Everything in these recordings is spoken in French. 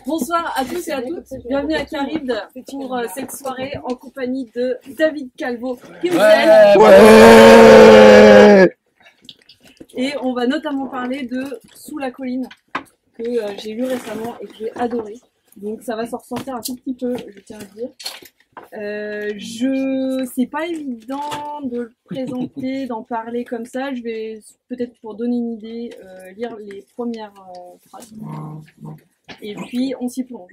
Bonsoir à tous et à toutes, bienvenue à Caribde pour cette soirée en compagnie de David Calvo qui vous aide. Ouais. Et on va notamment parler de Sous la colline que j'ai lu récemment et que j'ai adoré. Donc ça va s'en ressentir un tout petit peu, je tiens à dire. C'est pas évident de le présenter, d'en parler comme ça. Je vais peut-être pour donner une idée lire les premières phrases. Et puis on s'y plonge.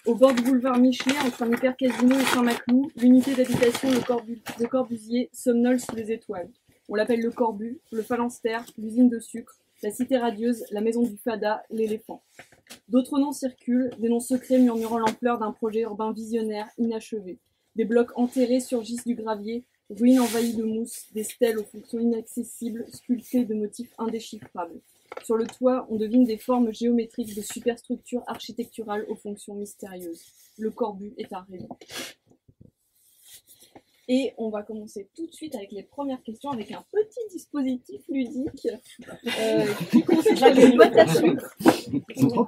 Au bord du boulevard Michelet, entre un hyper casino et Saint-Maclou, l'unité d'habitation de Corbusier somnole sous les étoiles. On l'appelle le Corbu, le phalanstère, l'usine de sucre, la cité radieuse, la maison du fada, l'éléphant. D'autres noms circulent, des noms secrets murmurant l'ampleur d'un projet urbain visionnaire inachevé. Des blocs enterrés surgissent du gravier, ruines envahies de mousse, des stèles aux fonctions inaccessibles, sculptées de motifs indéchiffrables. Sur le toit, on devine des formes géométriques de superstructures architecturales aux fonctions mystérieuses. Le Corbu est un rêve. Et on va commencer tout de suite avec les premières questions avec un petit dispositif ludique qui consiste à des boîtes à sucre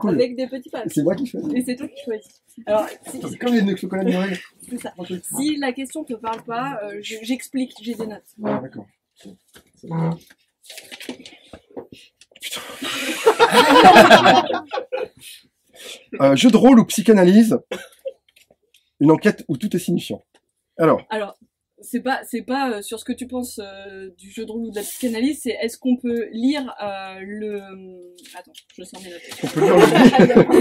avec des petits papiers. C'est moi qui choisis. Et c'est toi qui choisis. Alors, c'est comme les chocolats de Noël. C'est ça. Si la question ne te parle pas, j'explique, j'ai des notes. Ah, d'accord. Jeu de rôle ou psychanalyse, une enquête où tout est signifiant. Alors, c'est pas sur ce que tu penses du jeu de rôle ou de la psychanalyse, c'est est-ce qu'on peut lire Attends, je sors mes notes. on peut lire le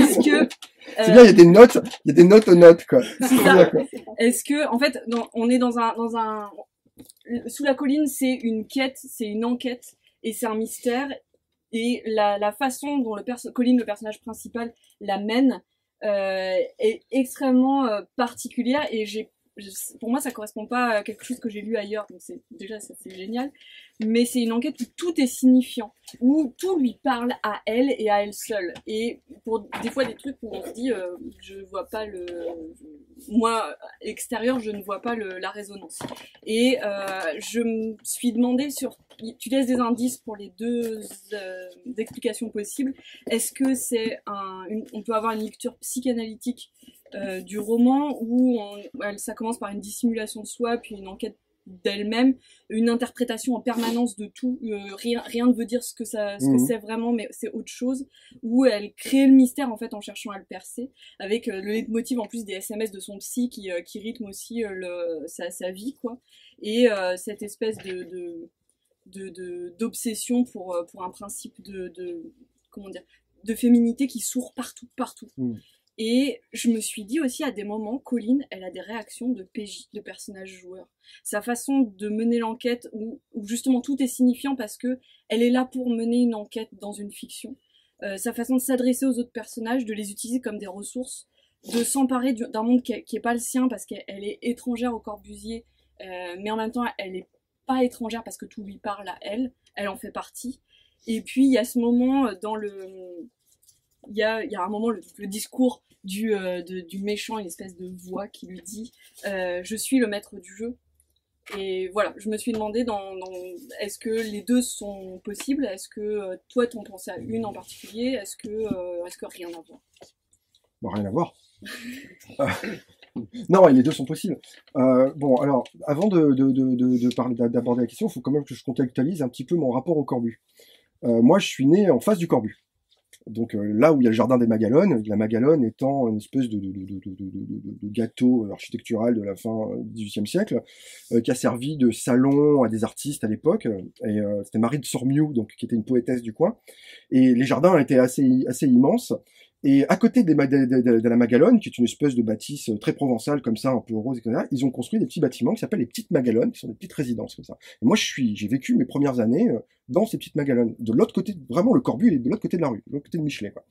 Est-ce que c'est bien, il y a des notes aux notes, quoi. C'est ça. Est-ce que, en fait, on est dans un Sous la colline, c'est une quête, c'est une enquête, et c'est un mystère, et la façon dont Colline, le personnage principal, la mène, est extrêmement particulière, et pour moi, ça correspond pas à quelque chose que j'ai lu ailleurs, donc c'est génial. Mais c'est une enquête où tout est signifiant, où tout lui parle à elle et à elle seule. Et pour des fois des trucs où on se dit, je vois pas moi extérieur, je ne vois pas la résonance. Et je me suis demandé tu laisses des indices pour les deux explications possibles. Est-ce que on peut avoir une lecture psychanalytique du roman où ça commence par une dissimulation de soi, puis une enquête d'elle-même, une interprétation en permanence de tout, rien ne veut dire ce que c'est vraiment, mais c'est autre chose, où elle crée le mystère en fait en cherchant à le percer, avec le leitmotiv en plus des SMS de son psy qui rythme aussi sa vie, quoi, et cette espèce d'obsession pour un principe comment dire, de féminité qui sourd partout. Et je me suis dit aussi, à des moments, Colline, elle a des réactions de PJ, de personnage joueur. Sa façon de mener l'enquête, où justement tout est signifiant parce que elle est là pour mener une enquête dans une fiction. Sa façon de s'adresser aux autres personnages, de les utiliser comme des ressources, de s'emparer d'un monde qui est pas le sien parce qu'elle est étrangère au Corbusier, mais en même temps, elle est pas étrangère parce que tout lui parle à elle en fait partie. Et puis, il y a ce moment il y a un moment, le discours du méchant, une espèce de voix qui lui dit je suis le maître du jeu. Et voilà, je me suis demandé est-ce que les deux sont possibles, est-ce que toi t'en pensais à une en particulier, est-ce que rien à voir? Bon, rien à voir. Non, les deux sont possibles. Bon, alors, avant d'aborder la question, il faut quand même que je contextualise un petit peu mon rapport au Corbu. Moi, je suis né en face du Corbu. Donc là où il y a le jardin des Magallones, la Magallone étant une espèce de gâteau architectural de la fin du XVIIIe siècle, qui a servi de salon à des artistes à l'époque, et c'était Marie de Sormiou, donc qui était une poétesse du coin, et les jardins étaient assez immenses. Et à côté de la Magallone, qui est une espèce de bâtisse très provençale comme ça, un peu rose, etc., ils ont construit des petits bâtiments qui s'appellent les petites Magallones, qui sont des petites résidences comme ça. Et moi, j'ai vécu mes premières années dans ces petites Magallones, de l'autre côté, vraiment le Corbu, il est de l'autre côté de la rue, de l'autre côté de Michelet, quoi.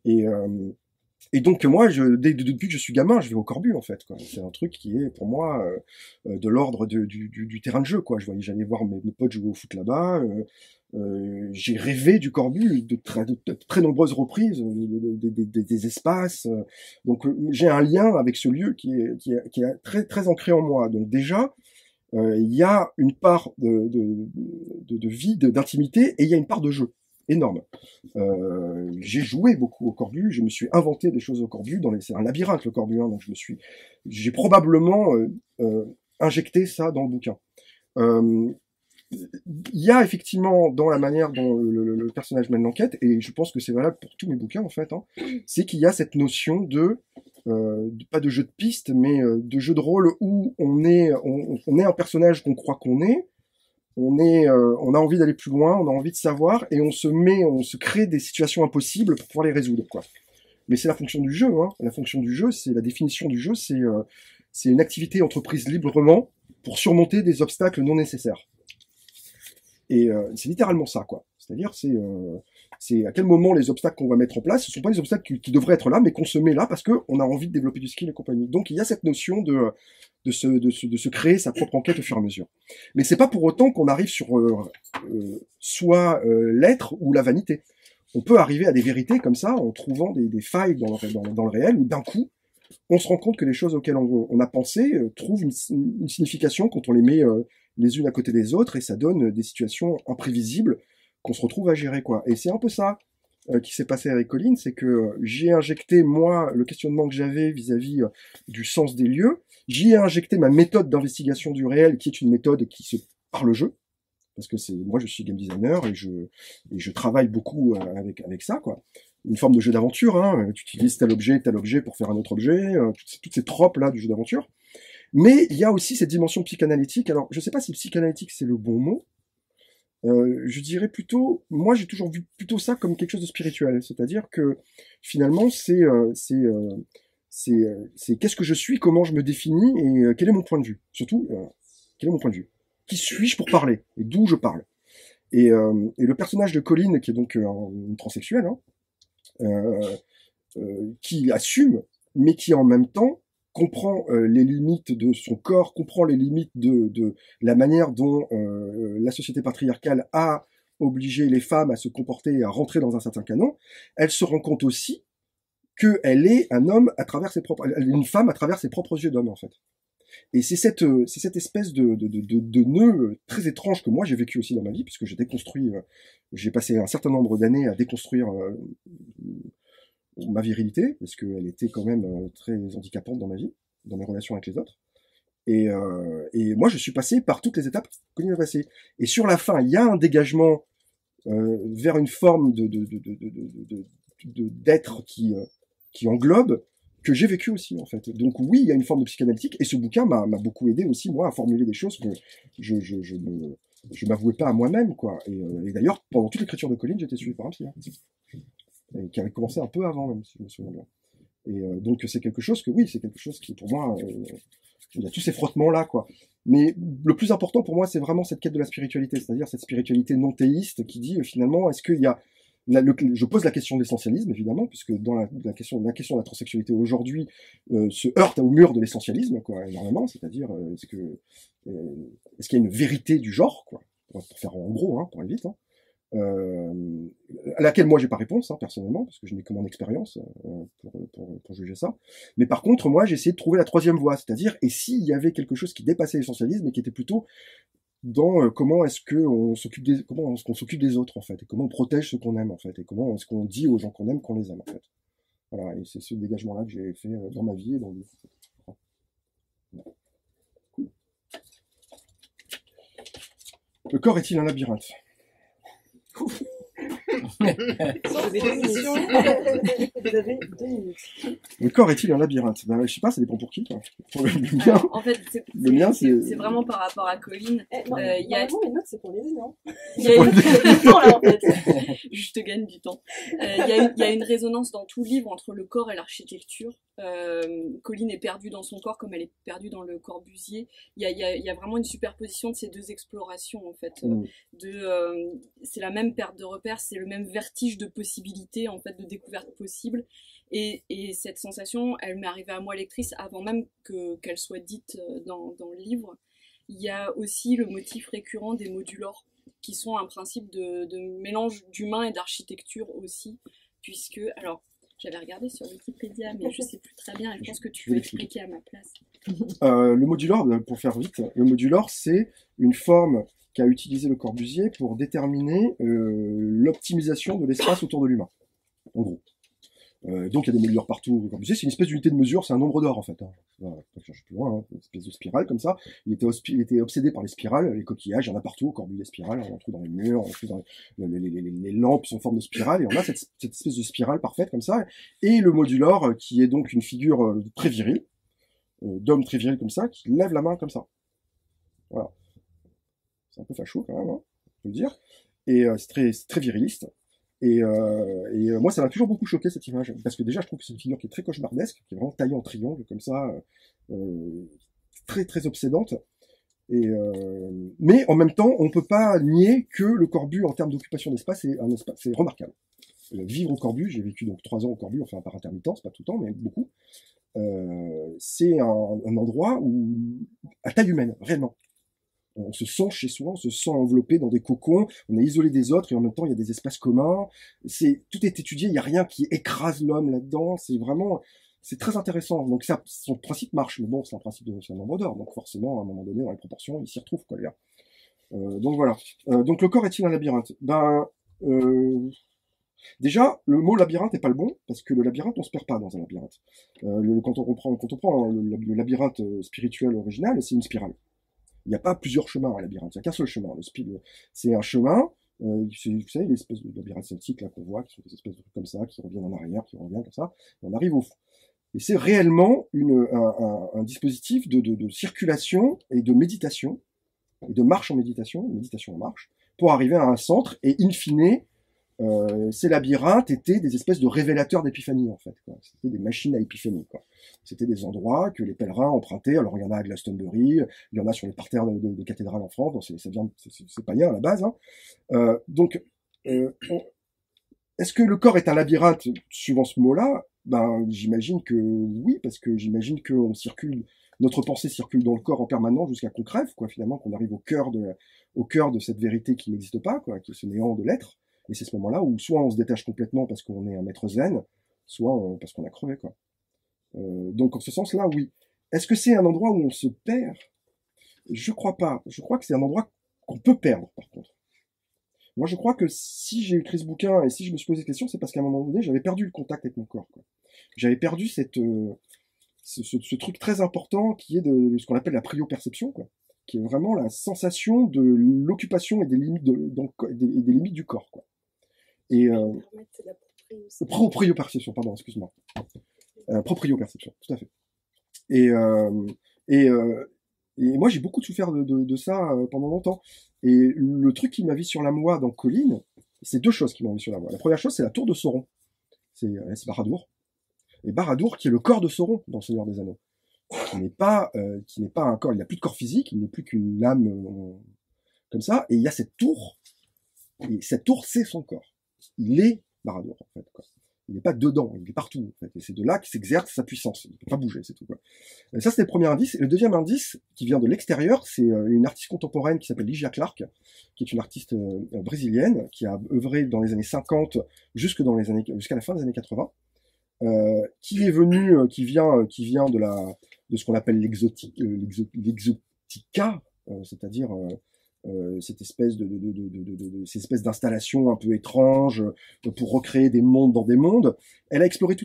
Et donc moi, depuis que je suis gamin, je vais au Corbu en fait, quoi. C'est un truc qui est pour moi de l'ordre du terrain de jeu, quoi. J'allais voir mes potes jouer au foot là-bas. J'ai rêvé du Corbu de très nombreuses reprises, des espaces. Donc j'ai un lien avec ce lieu qui est très très ancré en moi. Donc déjà, il y a une part de vie, d'intimité, et il y a une part de jeu. énorme. J'ai joué beaucoup au Corbu, je me suis inventé des choses au Corbu, c'est un labyrinthe le Corbu, hein, donc j'ai probablement injecté ça dans le bouquin. Il y a effectivement dans la manière dont le personnage mène l'enquête, et je pense que c'est valable pour tous mes bouquins en fait, hein, c'est qu'il y a cette notion pas de jeu de piste, mais de jeu de rôle où on est un personnage qu'on croit qu'on est, on a envie d'aller plus loin, on a envie de savoir, et on se crée des situations impossibles pour pouvoir les résoudre, quoi. Mais c'est la fonction du jeu, hein. La fonction du jeu, c'est la définition du jeu, c'est une activité entreprise librement pour surmonter des obstacles non nécessaires. Et c'est littéralement ça, quoi. C'est-à-dire, c'est à quel moment les obstacles qu'on va mettre en place, ce sont pas des obstacles qui devraient être là, mais qu'on se met là parce que on a envie de développer du skill et compagnie. Donc il y a cette notion de se créer sa propre enquête au fur et à mesure. Mais c'est pas pour autant qu'on arrive sur soit l'être ou la vanité. On peut arriver à des vérités comme ça en trouvant des failles dans le réel, où d'un coup on se rend compte que les choses auxquelles on a pensé trouvent une signification quand on les met les unes à côté des autres, et ça donne des situations imprévisibles qu'on se retrouve à gérer, quoi. Et c'est un peu ça qui s'est passé avec Colline, c'est que j'ai injecté, moi, le questionnement que j'avais vis-à-vis du sens des lieux, j'y ai injecté ma méthode d'investigation du réel, qui est une méthode qui se par le jeu, parce que moi je suis game designer, et je travaille beaucoup avec ça, quoi. Une forme de jeu d'aventure, hein, tu utilises tel objet pour faire un autre objet, toutes ces tropes là du jeu d'aventure. Mais il y a aussi cette dimension psychanalytique. Alors, je sais pas si psychanalytique c'est le bon mot. Je dirais plutôt, moi j'ai toujours vu plutôt ça comme quelque chose de spirituel. C'est-à-dire que finalement c'est qu'est-ce que je suis, comment je me définis et quel est mon point de vue. Surtout, quel est mon point de vue. Qui suis-je pour parler et d'où je parle. Et le personnage de Colline, qui est donc une transsexuelle, hein, qui assume, mais qui en même temps comprend les limites de son corps, comprend les limites de la manière dont la société patriarcale a obligé les femmes à se comporter et à rentrer dans un certain canon, elle se rend compte aussi qu'elle est un homme une femme à travers ses propres yeux d'homme, en fait. Et c'est cette espèce de nœud très étrange que moi j'ai vécu aussi dans ma vie, puisque j'ai passé un certain nombre d'années à déconstruire ma virilité, parce qu'elle était quand même très handicapante dans ma vie, dans mes relations avec les autres. Et moi, je suis passé par toutes les étapes qu'on y a passées. Et sur la fin, il y a un dégagement vers une forme d'être qui englobe, que j'ai vécu aussi, en fait. Donc oui, il y a une forme de psychanalytique, et ce bouquin m'a beaucoup aidé aussi, moi, à formuler des choses que je m'avouais pas à moi-même, quoi. Et d'ailleurs, pendant toute l'écriture de Colline, j'étais suivi par un psy. Et qui avait commencé un peu avant, même, si je me souviens bien. Et donc c'est quelque chose qui, pour moi, il y a tous ces frottements-là, quoi. Mais le plus important pour moi, c'est vraiment cette quête de la spiritualité, c'est-à-dire cette spiritualité non théiste qui dit, finalement, est-ce qu'il y a... je pose la question de l'essentialisme, évidemment, puisque dans la question de la transsexualité aujourd'hui se heurte au mur de l'essentialisme, quoi, énormément, c'est-à-dire, est-ce qu'il y a une vérité du genre, quoi, pour faire en gros, hein, pour aller vite, hein, à laquelle moi j'ai pas réponse, hein, personnellement, parce que je n'ai que mon expérience pour juger ça. Mais par contre, moi j'ai essayé de trouver la troisième voie, c'est-à-dire, et s'il y avait quelque chose qui dépassait l'essentialisme et qui était plutôt dans comment est-ce qu'on s'occupe des autres, en fait, et comment on protège ceux qu'on aime, en fait, et comment est-ce qu'on dit aux gens qu'on aime qu'on les aime, en fait. Voilà, et c'est ce dégagement-là que j'ai fait dans ma vie et dans le livre. Cool. Le corps est-il un labyrinthe? Vous avez 2 minutes. Le corps est-il un labyrinthe? Ben, je sais pas, ça dépend pour qui, quoi. Le mien, Alors, en fait, c'est vraiment par rapport à Colline. Les notes, c'est pour les non. Il y a une... temps, là, en fait. Je te gagne du temps. Il y a une résonance dans tout le livre entre le corps et l'architecture. Colline est perdue dans son corps comme elle est perdue dans le Corbusier. Il y a vraiment une superposition de ces deux explorations, en fait. C'est la même perte de repères, c'est le même vertige de possibilités, en fait, de découvertes possibles. Et cette sensation, elle m'est arrivée à moi, lectrice, avant même qu'elle soit dite dans le livre. Il y a aussi le motif récurrent des modulors, qui sont un principe de mélange d'humain et d'architecture aussi, puisque, alors, j'avais regardé sur Wikipédia, mais je sais plus très bien, et je pense que tu peux expliquer à ma place. Le modular, pour faire vite, le modular, c'est une forme qu'a utilisé Le Corbusier pour déterminer l'optimisation de l'espace autour de l'humain, en gros. Donc il y a des mesures partout. Le Corbusier, c'est une espèce d'unité de mesure, c'est un nombre d'or en fait. Hein. Voilà, pas chercher plus loin, hein. Une espèce de spirale comme ça. Il était obsédé par les spirales, les coquillages, il y en a partout. Au Corbusier, les spirales, on en trouve dans les murs, on en trouve dans les lampes sont en forme de spirale, et on a cette espèce de spirale parfaite comme ça. Et le modulor, qui est donc une figure très virile, d'homme très viril comme ça, qui lève la main comme ça. Voilà. C'est un peu facho quand même, hein, on peut le dire. Et c'est très viriliste. Et moi, ça m'a toujours beaucoup choqué cette image, parce que déjà, je trouve que c'est une figure qui est très cauchemardesque, qui est vraiment taillée en triangle comme ça, très très obsédante. Mais en même temps, on peut pas nier que le Corbu, en termes d'occupation d'espace, c'est remarquable. Vivre au Corbu, j'ai vécu donc 3 ans au Corbu, enfin par intermittence, pas tout le temps, mais beaucoup. C'est un endroit où à taille humaine, réellement. On se sent chez soi, on se sent enveloppé dans des cocons, on est isolé des autres et en même temps il y a des espaces communs. Tout est étudié, il y a rien qui écrase l'homme là-dedans. C'est très intéressant. Donc ça, son principe marche, mais bon, c'est un nombre d'or, donc forcément à un moment donné dans les proportions, il s'y retrouve quoi, les gars. Donc voilà. Donc le corps est-il un labyrinthe? Déjà, le mot labyrinthe n'est pas le bon, parce que le labyrinthe, on se perd pas dans un labyrinthe. Quand on prend le labyrinthe spirituel original, c'est une spirale. Il n'y a pas plusieurs chemins à labyrinthe, il n'y a qu'un seul chemin. C'est un chemin, vous savez, l'espèce de labyrinthe celtique là qu'on voit, qui sont des espèces de trucs comme ça, qui reviennent en arrière, qui reviennent comme ça, et on arrive au fond. Et c'est réellement un dispositif de circulation et de méditation, et de marche en méditation en marche, pour arriver à un centre, et in fine, ces labyrinthes étaient des espèces de révélateurs d'épiphanie, en fait, quoi. C'était des machines à épiphanie, quoi. C'était des endroits que les pèlerins empruntaient. Alors, il y en a à Glastonbury, il y en a sur les parterres de cathédrales en France. Donc c'est païen à la base, hein. Est-ce que le corps est un labyrinthe, suivant ce mot-là? Ben, j'imagine que oui, parce que j'imagine que notre pensée circule dans le corps en permanence jusqu'à qu'on crève, quoi, finalement, qu'on arrive au cœur de cette vérité qui n'existe pas, quoi, qui est ce néant de l'être. Et c'est ce moment-là où soit on se détache complètement parce qu'on est un maître zen, soit parce qu'on a crevé, quoi. Donc en ce sens-là, oui. Est-ce que c'est un endroit où on se perd? Je crois pas. Je crois que c'est un endroit qu'on peut perdre, par contre. Moi, je crois que si j'ai écrit ce bouquin et si je me suis posé cette question, c'est parce qu'à un moment donné, j'avais perdu le contact avec mon corps, quoi. J'avais perdu ce truc très important qui est de ce qu'on appelle la prioperception, quoi, qui est vraiment la sensation de l'occupation et des limites des limites du corps, quoi. Et proprioperception, pardon, excuse-moi. Proprioperception, tout à fait. Et moi, j'ai beaucoup souffert de ça pendant longtemps. Et le truc qui m'a mis sur la voie dans Colline, c'est 2 choses qui m'ont mis sur la voie. La première chose, c'est la tour de Sauron. C'est Barad-dûr. Et Barad-dûr, qui est le corps de Sauron dans le Seigneur des Anneaux, qui n'est pas un corps. Il n'a plus de corps physique, il n'est plus qu'une âme comme ça. Et il y a cette tour. Et cette tour, c'est son corps. Il est Barad-dûr, en fait, quoi. Il n'est pas dedans, il est partout, en fait. Et c'est de là qu'il s'exerce sa puissance. Il ne peut pas bouger, c'est tout, quoi. Et ça, c'était le premier indice. Et le deuxième indice, qui vient de l'extérieur, c'est une artiste contemporaine qui s'appelle Ligia Clark, qui est une artiste brésilienne, qui a œuvré dans les années 50 jusqu'à la fin des années 80, qui vient de ce qu'on appelle l'exotica, c'est-à-dire cette espèce ces espèces d'installations un peu étranges pour recréer des mondes dans des mondes. Elle a exploré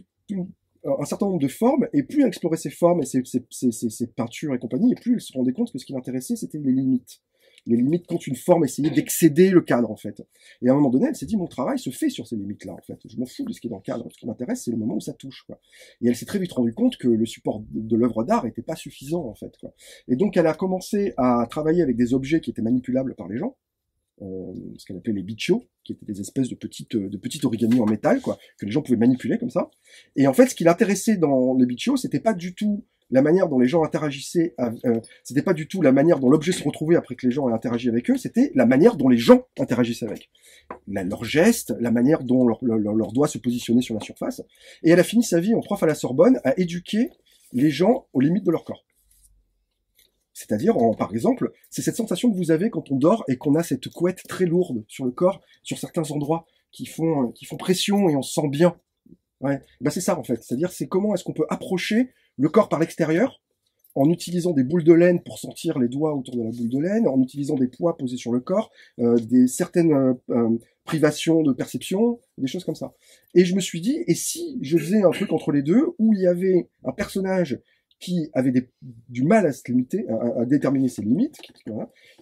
un certain nombre de formes, et plus elle explorait ces formes et ces peintures et compagnie, et plus elle se rendait compte que ce qui l'intéressait, c'était les limites. Les limites quand une forme essayait d'excéder le cadre, en fait. Et à un moment donné, elle s'est dit, mon travail se fait sur ces limites-là, en fait. Je m'en fous de ce qui est dans le cadre. Ce qui m'intéresse, c'est le moment où ça touche, quoi. Et elle s'est très vite rendue compte que le support de l'œuvre d'art était pas suffisant, en fait, quoi. Et donc, elle a commencé à travailler avec des objets qui étaient manipulables par les gens, ce qu'elle appelait les bichos, qui étaient des espèces de petites origami en métal, quoi, que les gens pouvaient manipuler comme ça. Et en fait, ce qui l'intéressait dans les bichos, c'était pas du tout la manière dont les gens interagissaient, c'était pas du tout la manière dont l'objet se retrouvait après que les gens aient interagi avec eux, c'était la manière dont les gens interagissaient avec. Leurs gestes, la manière dont leurs doigts se positionnaient sur la surface. Et elle a fini sa vie en prof à la Sorbonne à éduquer les gens aux limites de leur corps. C'est-à-dire, par exemple, c'est cette sensation que vous avez quand on dort et qu'on a cette couette très lourde sur le corps, sur certains endroits qui font pression et on se sent bien. Ouais. Ben c'est ça, en fait. C'est-à-dire, c'est comment est-ce qu'on peut approcher le corps par l'extérieur en utilisant des boules de laine pour sentir les doigts autour de la boule de laine, en utilisant des poids posés sur le corps, certaines privations de perception, des choses comme ça. Et je me suis dit, et si je faisais un truc entre les deux, où il y avait un personnage qui avait du mal à se limiter, à déterminer ses limites,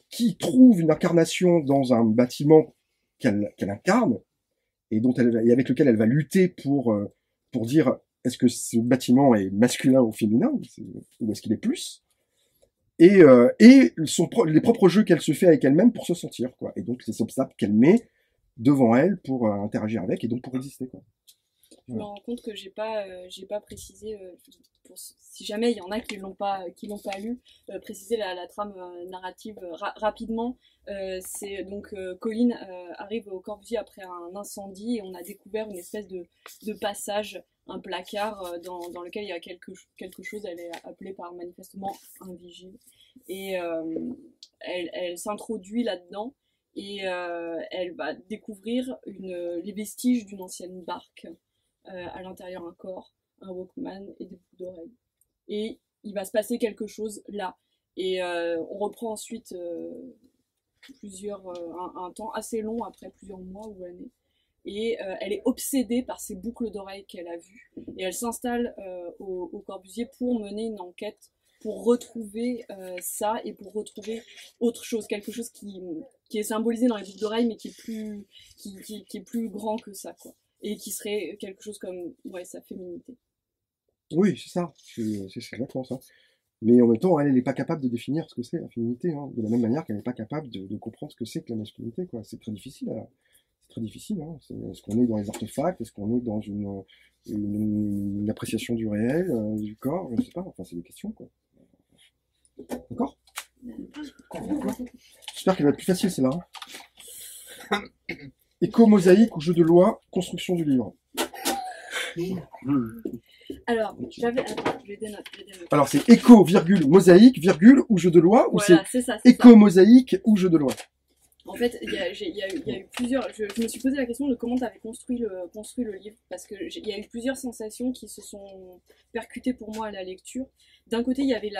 qui trouve une incarnation dans un bâtiment qu'elle incarne, et avec lequel elle va lutter pour dire est-ce que ce bâtiment est masculin ou féminin, ou est-ce qu'il est plus, et les propres jeux qu'elle se fait avec elle-même pour se sentir, quoi. Et donc les obstacles qu'elle met devant elle pour interagir avec et donc pour exister, quoi. Je me rends compte que j'ai pas précisé, si jamais il y en a qui l'ont pas lu, préciser la trame narrative rapidement. C'est donc Colin arrive au Corbusier après un incendie et on a découvert une espèce de passage, un placard dans lequel il y a quelque chose. Elle est appelée par manifestement un vigile et elle s'introduit là-dedans et elle va découvrir les vestiges d'une ancienne barque. À l'intérieur un corps, un Walkman et des boucles d'oreilles. Et il va se passer quelque chose là. Et on reprend ensuite un temps assez long après plusieurs mois ou années. Et elle est obsédée par ces boucles d'oreilles qu'elle a vues. Et elle s'installe au Corbusier pour mener une enquête, pour retrouver ça et pour retrouver autre chose, quelque chose qui est symbolisé dans les boucles d'oreilles mais qui est plus grand que ça, quoi. Et qui serait quelque chose comme sa féminité. Oui, c'est ça, c'est exactement ça. Mais en même temps, elle n'est pas capable de définir ce que c'est la féminité, hein, de la même manière qu'elle n'est pas capable de comprendre ce que c'est que la masculinité, quoi. C'est très difficile, hein. Est-ce qu'on est dans les artefacts, est-ce qu'on est dans une appréciation du réel, du corps, je ne sais pas, enfin c'est des questions, quoi. D'accord. J'espère qu'elle va être plus facile, celle-là. Hein. Éco-mosaïque ou jeu de loi, construction du livre. Alors, je vais des notes. Alors, c'est éco, virgule, mosaïque, virgule, ou jeu de loi, ou voilà, c'est éco-mosaïque ou jeu de loi? En fait, il y a eu plusieurs... Je me suis posé la question de comment tu avais construit le livre, parce que il y a eu plusieurs sensations qui se sont percutées pour moi à la lecture. D'un côté, il y avait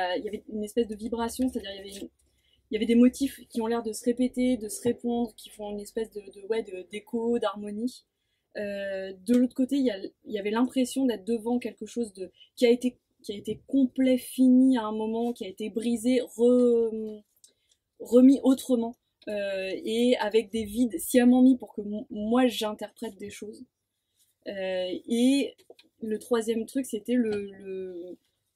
une espèce de vibration, c'est-à-dire il y avait des motifs qui ont l'air de se répéter, de se répondre, qui font une espèce d'écho, d'harmonie. De l'autre côté, il y avait l'impression d'être devant quelque chose qui a été complet, fini à un moment, qui a été brisé, remis autrement, et avec des vides sciemment mis pour que moi j'interprète des choses. Et le troisième truc, c'était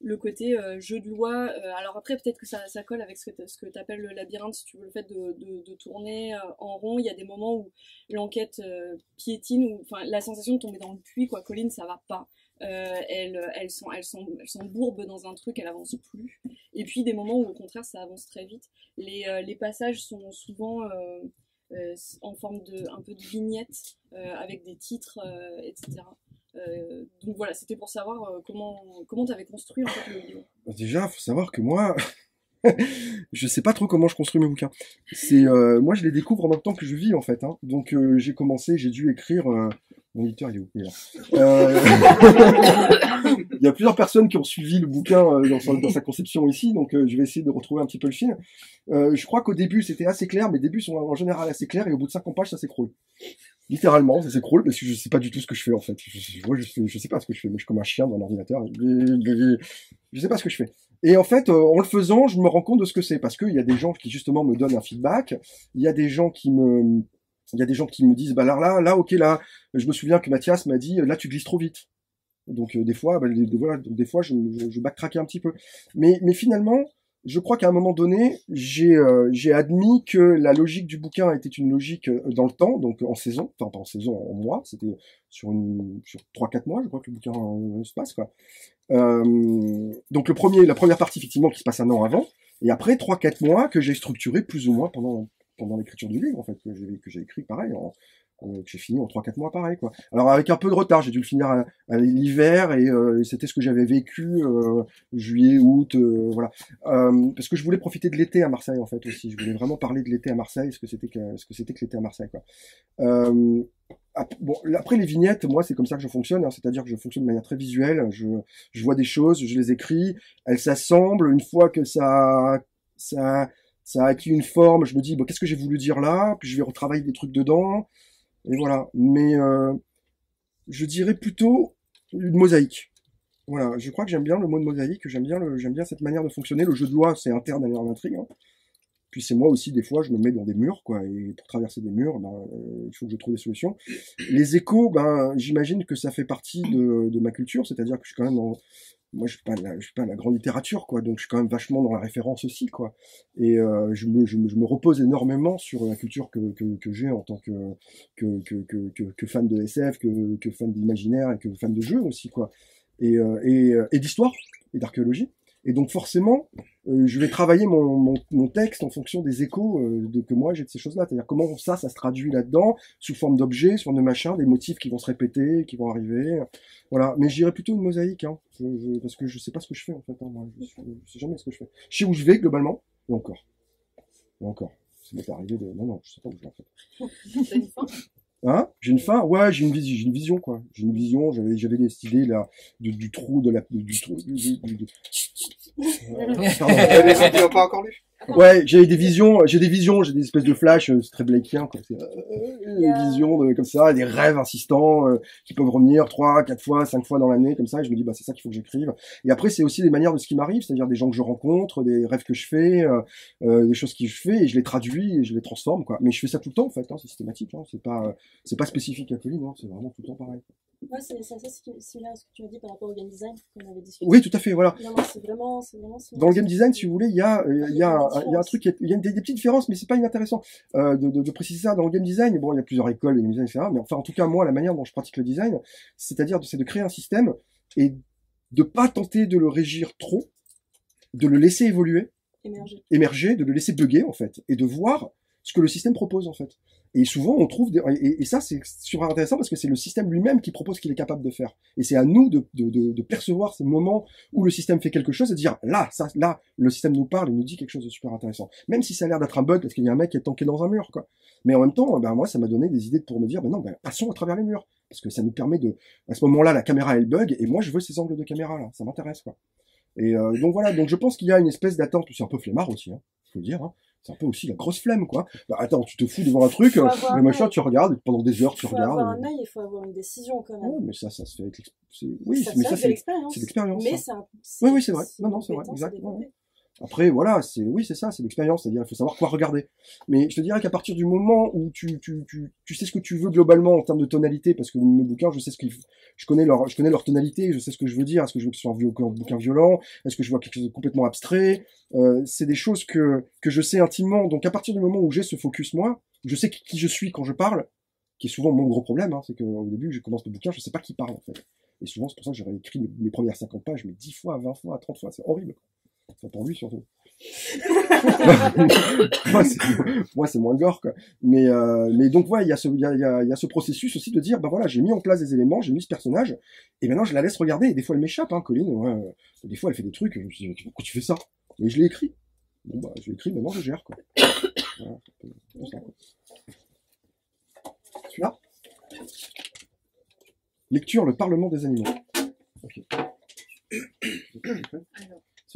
le côté jeu de loi. Alors après, peut-être que ça colle avec ce que tu appelles le labyrinthe, si tu veux, le fait de tourner en rond. Il y a des moments où l'enquête piétine, ou enfin la sensation de tomber dans le puits, quoi. Colline, ça va pas. Elle s'embourbe dans un truc, elle avance plus. Et puis des moments où au contraire ça avance très vite. Les passages sont souvent en forme un peu de vignettes avec des titres, etc. Donc voilà, c'était pour savoir comment tu avais construit en fait le livre. Déjà, faut savoir que moi, je sais pas trop comment je construis mes bouquins. Moi, je les découvre en même temps que je vis en fait. Hein. Donc j'ai dû écrire. Mon éditeur, il est où? Il est là. Il y a plusieurs personnes qui ont suivi le bouquin dans sa conception ici, donc je vais essayer de retrouver un petit peu le fil. Je crois qu'au début c'était assez clair, mes débuts sont en général assez clairs, et au bout de 50 pages ça s'écroule. Littéralement, ça s'écroule parce que je sais pas du tout ce que je fais en fait. Je sais pas ce que je fais, mais je suis comme un chien dans un ordinateur. Je sais pas ce que je fais. Et en fait, en le faisant, je me rends compte de ce que c'est, parce qu'il y a des gens qui justement me donnent un feedback. Il y a des gens qui me disent, bah là, ok, là, je me souviens que Mathias m'a dit, là, tu glisses trop vite. Donc des fois, des fois, je backtraquais un petit peu. Mais finalement, je crois qu'à un moment donné, j'ai admis que la logique du bouquin était une logique dans le temps, donc en saison, enfin pas en saison, en mois, c'était sur 3-4 mois, je crois que le bouquin se passe, quoi. Donc la première partie, effectivement, qui se passe un an avant, et après 3-4 mois que j'ai structuré plus ou moins pendant l'écriture du livre, en fait, que j'ai écrit pareil, que j'ai fini en 3-4 mois pareil, quoi. Alors avec un peu de retard, j'ai dû le finir à l'hiver, et c'était ce que j'avais vécu juillet, août, voilà. Parce que je voulais profiter de l'été à Marseille, en fait, aussi. Je voulais vraiment parler de l'été à Marseille, ce que c'était que l'été à Marseille, quoi. Bon, après les vignettes, moi c'est comme ça que je fonctionne, hein, c'est-à-dire que je fonctionne de manière très visuelle. Je vois des choses, je les écris, elles s'assemblent. Une fois que ça a acquis une forme, je me dis bon, qu'est-ce que j'ai voulu dire là, puis je vais retravailler des trucs dedans, et voilà. Mais je dirais plutôt une mosaïque. Voilà, je crois que j'aime bien le mot de mosaïque, j'aime bien cette manière de fonctionner. Le jeu de loi, c'est interne à l'intrigue. Hein. Puis c'est moi aussi, des fois, je me mets dans des murs, quoi, et pour traverser des murs, il faut que je trouve des solutions. Les échos, j'imagine que ça fait partie de ma culture, c'est-à-dire que je suis quand même moi, je suis pas la grande littérature, quoi, donc je suis quand même vachement dans la référence aussi, quoi. Et je me repose énormément sur la culture que j'ai en tant que fan de SF, que fan d'imaginaire et que fan de jeux aussi, quoi. Et d'histoire et d'archéologie. Et donc forcément, je vais travailler mon texte en fonction des échos que moi j'ai de ces choses-là. C'est-à-dire comment ça se traduit là-dedans, sous forme d'objets, sous forme de machins, des motifs qui vont se répéter, qui vont arriver. Voilà. Mais je dirais plutôt une mosaïque, hein, parce que je sais pas ce que je fais en fait. Hein, moi, je sais jamais ce que je fais. Je sais où je vais globalement, et encore. Ça m'est arrivé de... Non, je sais pas où je vais en fait. T'as une fin? Hein? J'ai une fin? Ouais, j'ai une vision, quoi. J'ai une vision, j'avais des idées, là, du trou, du trou, pardon. Les idées pas encore lu? Ouais, j'ai des visions, j'ai des espèces de flashs, c'est très Blakeien, quoi. C'est, des visions comme ça, des rêves insistants, qui peuvent revenir 3, 4 fois, 5 fois dans l'année, comme ça, et je me dis, c'est ça qu'il faut que j'écrive. Et après, c'est aussi des manières de ce qui m'arrive, c'est-à-dire des gens que je rencontre, des rêves que je fais, des choses que je fais, et je les traduis, et je les transforme, quoi. Mais je fais ça tout le temps, en fait, hein, c'est systématique, hein, c'est pas spécifique à Colline, hein, c'est vraiment tout le temps pareil. Ouais, c'est similaire à ce que tu m'as dit par rapport au game design qu'on avait discuté. Oui, tout à fait, voilà. Non, c'est vraiment similaire. Dans le game design, si vous voulez, il y a un truc, il y a des petites différences, mais c'est pas inintéressant de préciser ça. Dans le game design, bon, il y a plusieurs écoles de game design, etc. Mais enfin, en tout cas, moi, la manière dont je pratique le design, c'est-à-dire c'est de créer un système et de pas tenter de le régir trop, de le laisser émerger, de le laisser bugger en fait, et de voir ce que le système propose en fait. Et souvent, on trouve et ça, c'est super intéressant parce que c'est le système lui-même qui propose ce qu'il est capable de faire. Et c'est à nous de percevoir ces moments où le système fait quelque chose et de dire, là, le système nous parle et nous dit quelque chose de super intéressant. Même si ça a l'air d'être un bug parce qu'il y a un mec qui est tanké dans un mur, quoi. Mais en même temps, moi, ça m'a donné des idées pour me dire, passons à travers les murs. Parce que ça nous permet à ce moment-là, la caméra, elle bug et moi, je veux ces angles de caméra, là. Ça m'intéresse, quoi. Et donc voilà, donc je pense qu'il y a une espèce d'attente, c'est un peu flemmard aussi, hein, faut le dire, hein. C'est un peu aussi la grosse flemme, quoi. Attends, tu te fous devant un truc, le machin, tu regardes, pendant des heures, tu regardes. Il faut avoir un œil, il faut avoir une décision, quand même. Ouais, mais ça se fait avec oui, ça, mais ça, c'est l'expérience. C'est l'expérience. Mais oui, c'est vrai. Non, c'est vrai, exactement. Après, voilà, c'est ça, c'est l'expérience, c'est-à-dire, il faut savoir quoi regarder. Mais je te dirais qu'à partir du moment où tu sais ce que tu veux globalement en termes de tonalité, parce que mes bouquins, je connais leur tonalité, je sais ce que je veux dire, est-ce que je veux que ce soit un bouquin violent, est-ce que je vois quelque chose de complètement abstrait, c'est des choses que je sais intimement, donc à partir du moment où j'ai ce focus, moi, je sais qui je suis quand je parle, qui est souvent mon gros problème, hein, c'est qu'au début, je commence le bouquin, je sais pas qui parle, en fait. Et souvent, c'est pour ça que j'aurais écrit mes premières 50 pages, mais 10 fois, 20 fois, 30 fois, c'est horrible. Enfin, pour lui, surtout. moi, c'est moins gore, quoi. Mais donc, ouais, il y a ce processus aussi de dire, voilà, j'ai mis en place des éléments, j'ai mis ce personnage, et maintenant, je la laisse regarder, et des fois, elle m'échappe, hein, Colline, ouais, des fois, elle fait des trucs, je me dis, pourquoi tu fais ça? Mais je l'ai écrit. Bon, je l'ai écrit, maintenant, je gère, quoi. Voilà, c'est ça, quoi. Celui-là? Lecture, le Parlement des animaux. Ok. Alors,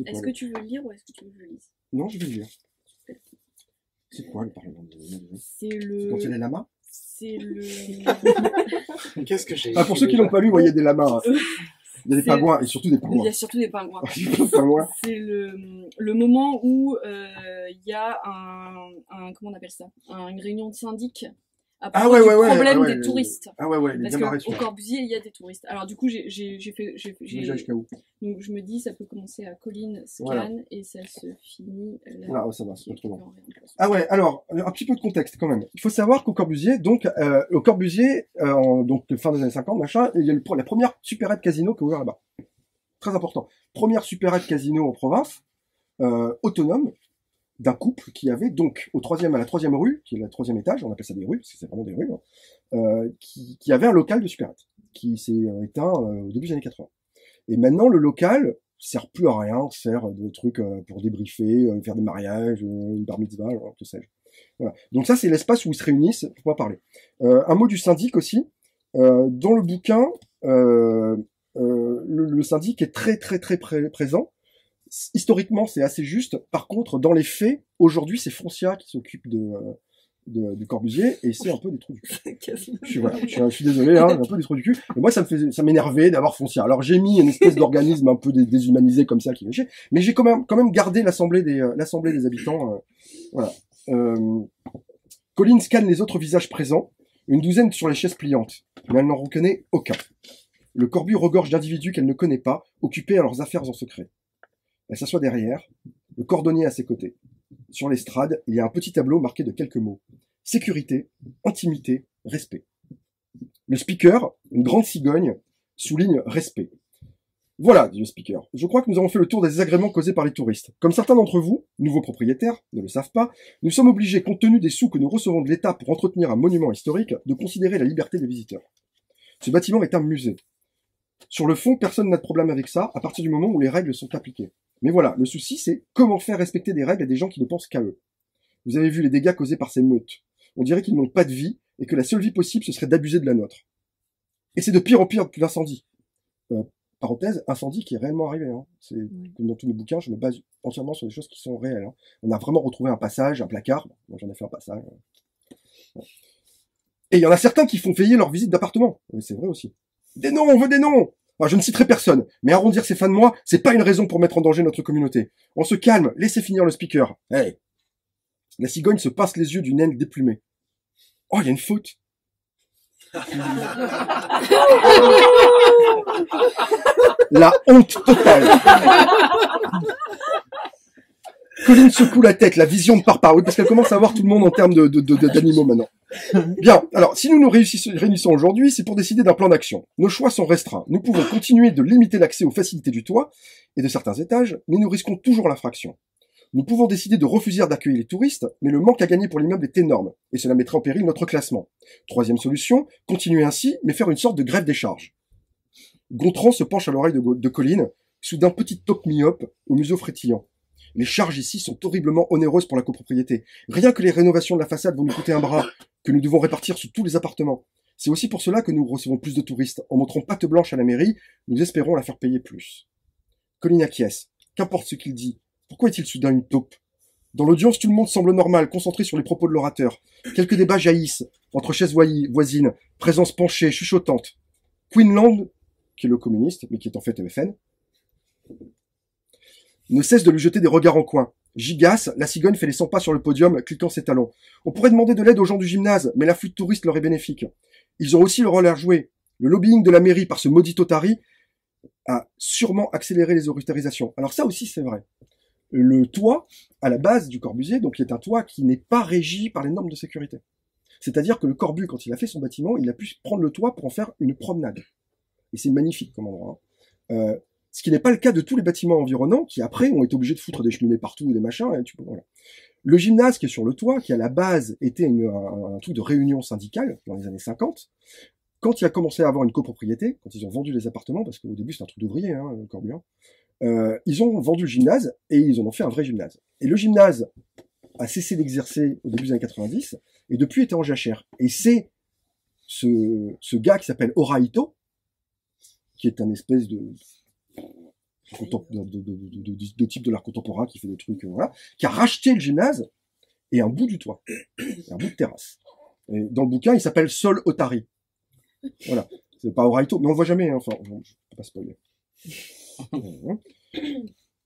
est-ce que tu veux lire ou est-ce que tu veux que je lise? Non, je vais lire. C'est quoi le Parlement des animaux? C'est quand il y a des lamas? C'est le... Qu'est-ce que j'ai pour ceux qui l'ont pas lu, il y a des lamas. Il y a des pingouins, et surtout des pingouins. Il y a surtout des pingouins. C'est le moment où il y a comment on appelle ça, une réunion de syndic à propos du problème des touristes. Parce qu'au Corbusier, il y a des touristes. Alors du coup, j'ai jusqu'à où? Donc je me dis, ça peut commencer à Colline Scan et ça se finit là. Ça va, c'est pas trop long. Alors, un petit peu de contexte quand même. Il faut savoir qu'au Corbusier, donc fin des années 50, machin, il y a la première supérette casino qui a ouvert là-bas. Très important. Première supérette casino en province, autonome, d'un couple qui avait donc à la troisième rue, qui est le troisième étage, on appelle ça des rues, parce que c'est vraiment des rues, hein, qui avait un local de supérette, qui s'est éteint au début des années 80. Et maintenant, le local sert plus à rien, sert de trucs pour débriefer, faire des mariages, une bar mitzvah, que sais-je. Voilà. Donc ça, c'est l'espace où ils se réunissent pour pas parler. Un mot du syndic aussi. Dans le bouquin, le syndic est très présent. Historiquement, c'est assez juste. Par contre, dans les faits, aujourd'hui, c'est Foncia qui s'occupe du Corbusier, et c'est un peu des trous du cul. Je suis désolé, hein, un peu des trous du cul. Et moi, ça m'énervait d'avoir Foncia. Alors, j'ai mis une espèce d'organisme un peu déshumanisé comme ça qui m'échait, mais j'ai quand même gardé l'assemblée des habitants. Voilà. Colline scanne les autres visages présents, une douzaine sur les chaises pliantes, mais elle n'en reconnaît aucun. Le Corbu regorge d'individus qu'elle ne connaît pas, occupés à leurs affaires en secret. Elle s'assoit derrière, le cordonnier à ses côtés. Sur l'estrade, il y a un petit tableau marqué de quelques mots. Sécurité, intimité, respect. Le speaker, une grande cigogne, souligne respect. Voilà, dit le speaker. Je crois que nous avons fait le tour des désagréments causés par les touristes. Comme certains d'entre vous, nouveaux propriétaires, ne le savent pas, nous sommes obligés, compte tenu des sous que nous recevons de l'État pour entretenir un monument historique, de considérer la liberté des visiteurs. Ce bâtiment est un musée. Sur le fond, personne n'a de problème avec ça, à partir du moment où les règles sont appliquées. Mais voilà, le souci, c'est comment faire respecter des règles à des gens qui ne pensent qu'à eux. Vous avez vu les dégâts causés par ces meutes. On dirait qu'ils n'ont pas de vie, et que la seule vie possible, ce serait d'abuser de la nôtre. Et c'est de pire en pire que l'incendie. Parenthèse, incendie qui est réellement arrivé. Hein. C'est comme dans tous mes bouquins, je me base entièrement sur des choses qui sont réelles. Hein. On a vraiment retrouvé un passage, un placard. Moi, j'en ai fait un passage. Et il y en a certains qui font payer leur visite d'appartement. C'est vrai aussi. Des noms, on veut des noms. Alors, je ne citerai personne, mais arrondir ces fins de mois, c'est pas une raison pour mettre en danger notre communauté. On se calme, laissez finir le speaker. Hey. La cigogne se pince les yeux d'une aile déplumée. Oh, il y a une faute. La honte totale. Colline secoue la tête, la vision ne part pas. Oui, parce qu'elle commence à voir tout le monde en termes d'animaux maintenant. Bien, alors, si nous nous réunissons aujourd'hui, c'est pour décider d'un plan d'action. Nos choix sont restreints. Nous pouvons continuer de limiter l'accès aux facilités du toit et de certains étages, mais nous risquons toujours l'infraction. Nous pouvons décider de refuser d'accueillir les touristes, mais le manque à gagner pour l'immeuble est énorme, et cela mettrait en péril notre classement. Troisième solution, continuer ainsi, mais faire une sorte de grève des charges. Gontran se penche à l'oreille de Colline, soudain petite taupe myope, au museau frétillant. Les charges ici sont horriblement onéreuses pour la copropriété. Rien que les rénovations de la façade vont nous coûter un bras, que nous devons répartir sur tous les appartements. C'est aussi pour cela que nous recevons plus de touristes. En montrant patte blanche à la mairie, nous espérons la faire payer plus. Colline acquiesce. Qu'importe ce qu'il dit. Pourquoi est-il soudain une taupe? Dans l'audience, tout le monde semble normal, concentré sur les propos de l'orateur. Quelques débats jaillissent, entre chaises voisines, présence penchée, chuchotante. Queenland, qui est le communiste, mais qui est en fait FN, ne cesse de lui jeter des regards en coin. Gigasse, la cigogne fait les 100 pas sur le podium, cliquant ses talons. On pourrait demander de l'aide aux gens du gymnase, mais l'afflux de touristes leur est bénéfique. Ils ont aussi leur rôle à jouer. Le lobbying de la mairie par ce maudit Otari a sûrement accéléré les autorisations. Alors ça aussi, c'est vrai. Le toit, à la base du Corbusier, donc qui est un toit qui n'est pas régi par les normes de sécurité. C'est-à-dire que le Corbu, quand il a fait son bâtiment, il a pu prendre le toit pour en faire une promenade. Et c'est magnifique comme endroit. Hein. Ce qui n'est pas le cas de tous les bâtiments environnants, qui après ont été obligés de foutre des cheminées partout et des machins. Et voilà. Le gymnase qui est sur le toit, qui à la base était un truc de réunion syndicale dans les années 50, quand il a commencé à avoir une copropriété, quand ils ont vendu les appartements, parce qu'au début c'est un truc d'ouvrier, hein, le Corbu, ils ont vendu le gymnase et ils en ont fait un vrai gymnase. Et le gymnase a cessé d'exercer au début des années 90 et depuis était en jachère. Et c'est ce gars qui s'appelle Oraito, qui est un espèce de type de l'art contemporain qui fait des trucs, voilà, qui a racheté le gymnase et un bout du toit, un bout de terrasse. Et dans le bouquin, il s'appelle Sol Otari. Voilà, c'est pas Oraito, mais on le voit jamais. Hein. Enfin, je peux pas spoiler.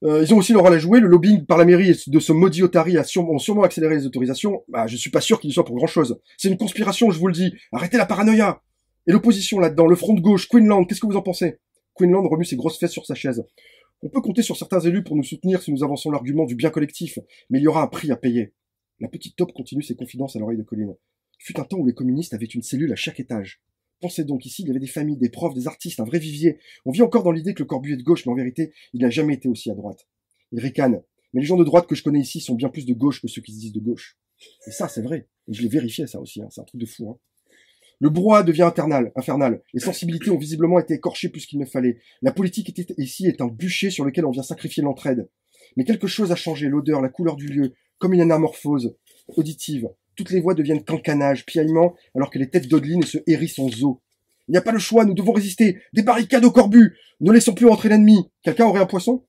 Ils ont aussi leur rôle à jouer. Le lobbying par la mairie de ce maudit Otari ont sûrement accéléré les autorisations. Bah, je suis pas sûr qu'il y soit pour grand chose. C'est une conspiration, je vous le dis. Arrêtez la paranoïa. Et l'opposition là-dedans, le front de gauche, Queenland, qu'est-ce que vous en pensez? Queenland remue ses grosses fesses sur sa chaise. On peut compter sur certains élus pour nous soutenir si nous avançons l'argument du bien collectif, mais il y aura un prix à payer. La petite taupe continue ses confidences à l'oreille de Colline. Il fut un temps où les communistes avaient une cellule à chaque étage. Pensez donc, ici, il y avait des familles, des profs, des artistes, un vrai vivier. On vit encore dans l'idée que le Corbu est de gauche, mais en vérité, il n'a jamais été aussi à droite. Il ricane. Mais les gens de droite que je connais ici sont bien plus de gauche que ceux qui se disent de gauche. Et ça, c'est vrai. Et je l'ai vérifié, ça aussi, hein. C'est un truc de fou, hein. Le brouhaha devient infernal. Les sensibilités ont visiblement été écorchées plus qu'il ne fallait. La politique ici est un bûcher sur lequel on vient sacrifier l'entraide. Mais quelque chose a changé, l'odeur, la couleur du lieu, comme une anamorphose. auditive. Toutes les voix deviennent cancanage, piaillement, alors que les têtes d'Odeline se hérissent en zoo. Il n'y a pas le choix, nous devons résister. Des barricades au corbut. Ne laissons plus entrer l'ennemi. Quelqu'un aurait un poisson?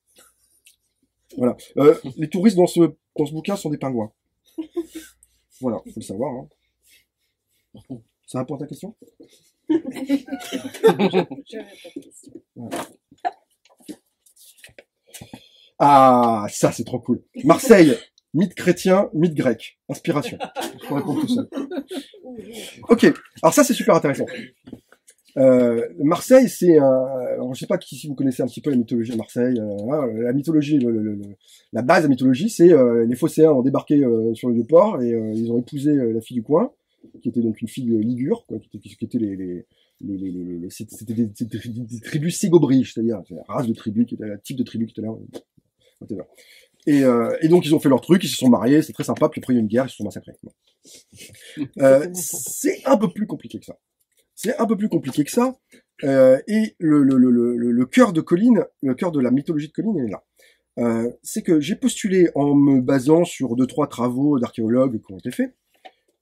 Voilà. Les touristes dans ce bouquin sont des pingouins. Voilà, faut le savoir. Hein. Ça répond à ta question? Voilà. Ah, ça c'est trop cool. Marseille, mythe chrétien, mythe grec. Inspiration. Je peux répondre tout seul. Ok, alors ça c'est super intéressant. Marseille, c'est alors je sais pas si vous connaissez un petit peu la mythologie de Marseille. La mythologie, la base de la mythologie, c'est les Phocéens ont débarqué sur le Vieux-Port et ils ont épousé la fille du coin, qui était donc une fille ligure, quoi, qui était c'était des tribus ségobriges, c'est-à-dire la race de tribu qui était le type de tribu qui était là. Whatever. Et donc ils ont fait leur truc, ils se sont mariés, c'est très sympa. Puis après il y a eu une guerre, ils se sont massacrés. C'est un peu plus compliqué que ça. C'est un peu plus compliqué que ça. Et le cœur de Colline, le cœur de la mythologie de Colline, il est là. C'est que j'ai postulé en me basant sur 2-3 travaux d'archéologues qui ont été faits,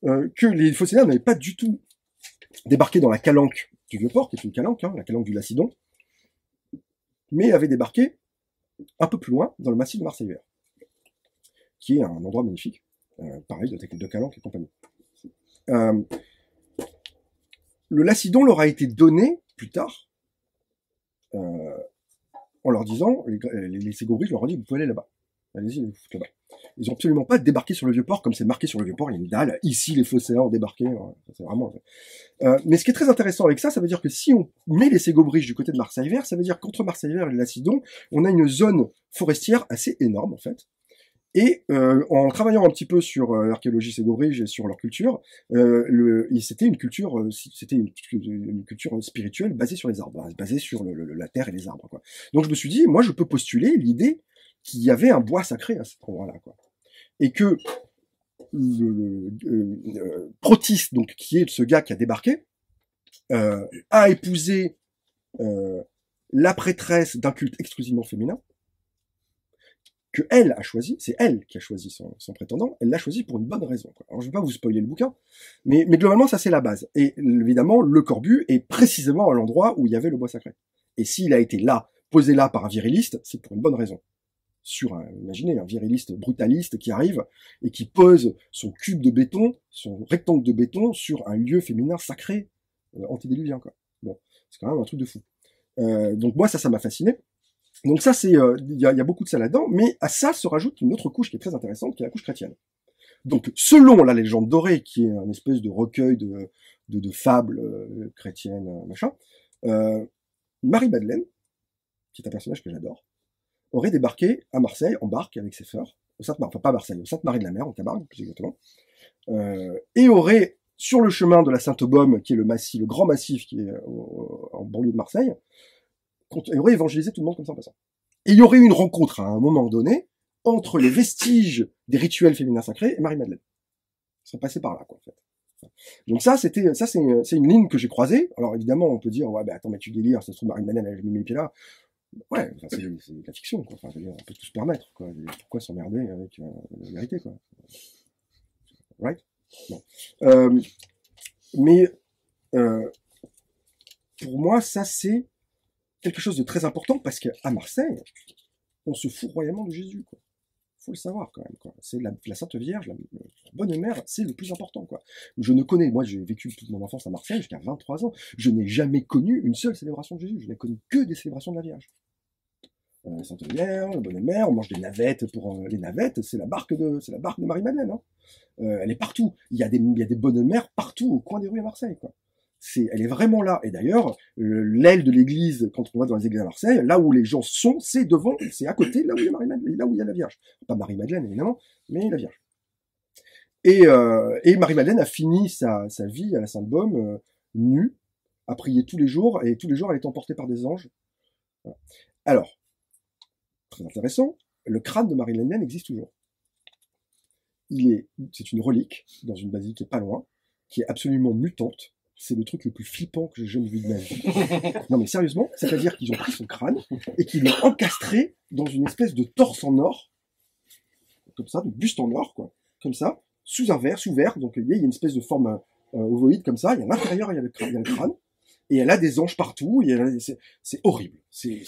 que les Phocéens n'avaient pas du tout débarqué dans la calanque du Vieux-Port, qui est une calanque, hein, la calanque du Lacidon, mais avaient débarqué un peu plus loin, dans le massif de Marseille-Vert, qui est un endroit magnifique, pareil, de calanque et compagnie. Le Lacidon leur a été donné, plus tard, en leur disant, les Ségobriges leur ont dit, vous pouvez aller là-bas. Allez-y, vous foutre là-bas. Ils ont absolument pas débarqué sur le Vieux-Port, comme c'est marqué sur le Vieux-Port, il y a une dalle, ici les Phocéens ont débarqué, c'est vraiment... mais ce qui est très intéressant avec ça, ça veut dire que si on met les Ségobriges du côté de Marseille-Vert, ça veut dire qu'entre Marseille-Vert et le Lacidon, on a une zone forestière assez énorme, en fait. Et en travaillant un petit peu sur l'archéologie ségobrige et sur leur culture, c'était une culture spirituelle basée sur les arbres, basée sur la terre et les arbres, quoi. Donc je me suis dit, moi je peux postuler l'idée qu'il y avait un bois sacré à cet endroit-là, quoi. Et que Protis, donc qui est ce gars qui a débarqué, a épousé la prêtresse d'un culte exclusivement féminin, que elle a choisi, c'est elle qui a choisi son prétendant, elle l'a choisi pour une bonne raison, quoi. Alors je vais pas vous spoiler le bouquin, mais globalement ça c'est la base. Et évidemment le Corbu est précisément à l'endroit où il y avait le bois sacré. Et s'il a été là, posé là par un viriliste, c'est pour une bonne raison. Imaginez un viriliste brutaliste qui arrive et qui pose son cube de béton, son rectangle de béton sur un lieu féminin sacré, antédiluvien, quoi. Bon, c'est quand même un truc de fou. Donc moi ça m'a fasciné. Donc ça c'est, il y a beaucoup de ça là-dedans, mais à ça se rajoute une autre couche qui est très intéressante, qui est la couche chrétienne. Donc selon la légende dorée, qui est un espèce de recueil de fables chrétiennes, machin, Marie-Madeleine, qui est un personnage que j'adore, aurait débarqué à Marseille en barque avec ses sœurs, enfin pas Marseille, au Sainte-Marie-de-la-Mer, en Camargue plus exactement, et aurait sur le chemin de la Sainte-Baume, qui est le grand massif qui est en banlieue de Marseille, il aurait évangélisé tout le monde comme ça en passant. Et il y aurait eu une rencontre à un moment donné entre les vestiges des rituels féminins sacrés et Marie-Madeleine. Ça serait passé par là, quoi, en fait. Donc c'est une ligne que j'ai croisée. Alors évidemment, on peut dire, ouais, attends, mais tu délires, ça se trouve Marie-Madeleine, elle a mis les pieds là. Ouais, enfin, c'est de la fiction, quoi. Enfin, on peut tout se permettre, quoi. Pourquoi s'emmerder avec la vérité, quoi. Right? Bon. Mais pour moi, ça c'est quelque chose de très important parce qu'à Marseille, on se fout royalement de Jésus, quoi. Faut le savoir quand même, quoi. C'est la Sainte Vierge, la bonne mère, c'est le plus important, quoi. Moi j'ai vécu toute mon enfance à Marseille jusqu'à 23 ans. Je n'ai jamais connu une seule célébration de Jésus. Je n'ai connu que des célébrations de la Vierge. Sainte Vierge, la bonne mère, on mange des navettes pour les navettes, c'est la barque de Marie-Madeleine, hein. Elle est partout. Il y a des bonnes mères partout au coin des rues à Marseille, quoi. Elle est vraiment là. Et d'ailleurs, l'aile de l'église, quand on va dans les églises à Marseille, là où les gens sont, c'est à côté, là où il y a Marie-Madeleine, là où il y a la Vierge. Pas Marie-Madeleine, évidemment, mais la Vierge. Et Marie-Madeleine a fini sa vie à la Sainte-Baume, nue, à prier tous les jours, et tous les jours elle est emportée par des anges. Voilà. Alors, très intéressant, le crâne de Marie-Madeleine existe toujours. C'est une relique, dans une basilique qui est pas loin, qui est absolument mutante. C'est le truc le plus flippant que j'ai jamais vu de ma vie. Non mais sérieusement, c'est-à-dire qu'ils ont pris son crâne et qu'ils l'ont encastré dans une espèce de torse en or, comme ça, de buste en or, quoi, comme ça, sous un verre, sous verre, donc il y a une espèce de forme ovoïde comme ça, et à l'intérieur, il y a le crâne, et elle a des anges partout, et c'est horrible. C'est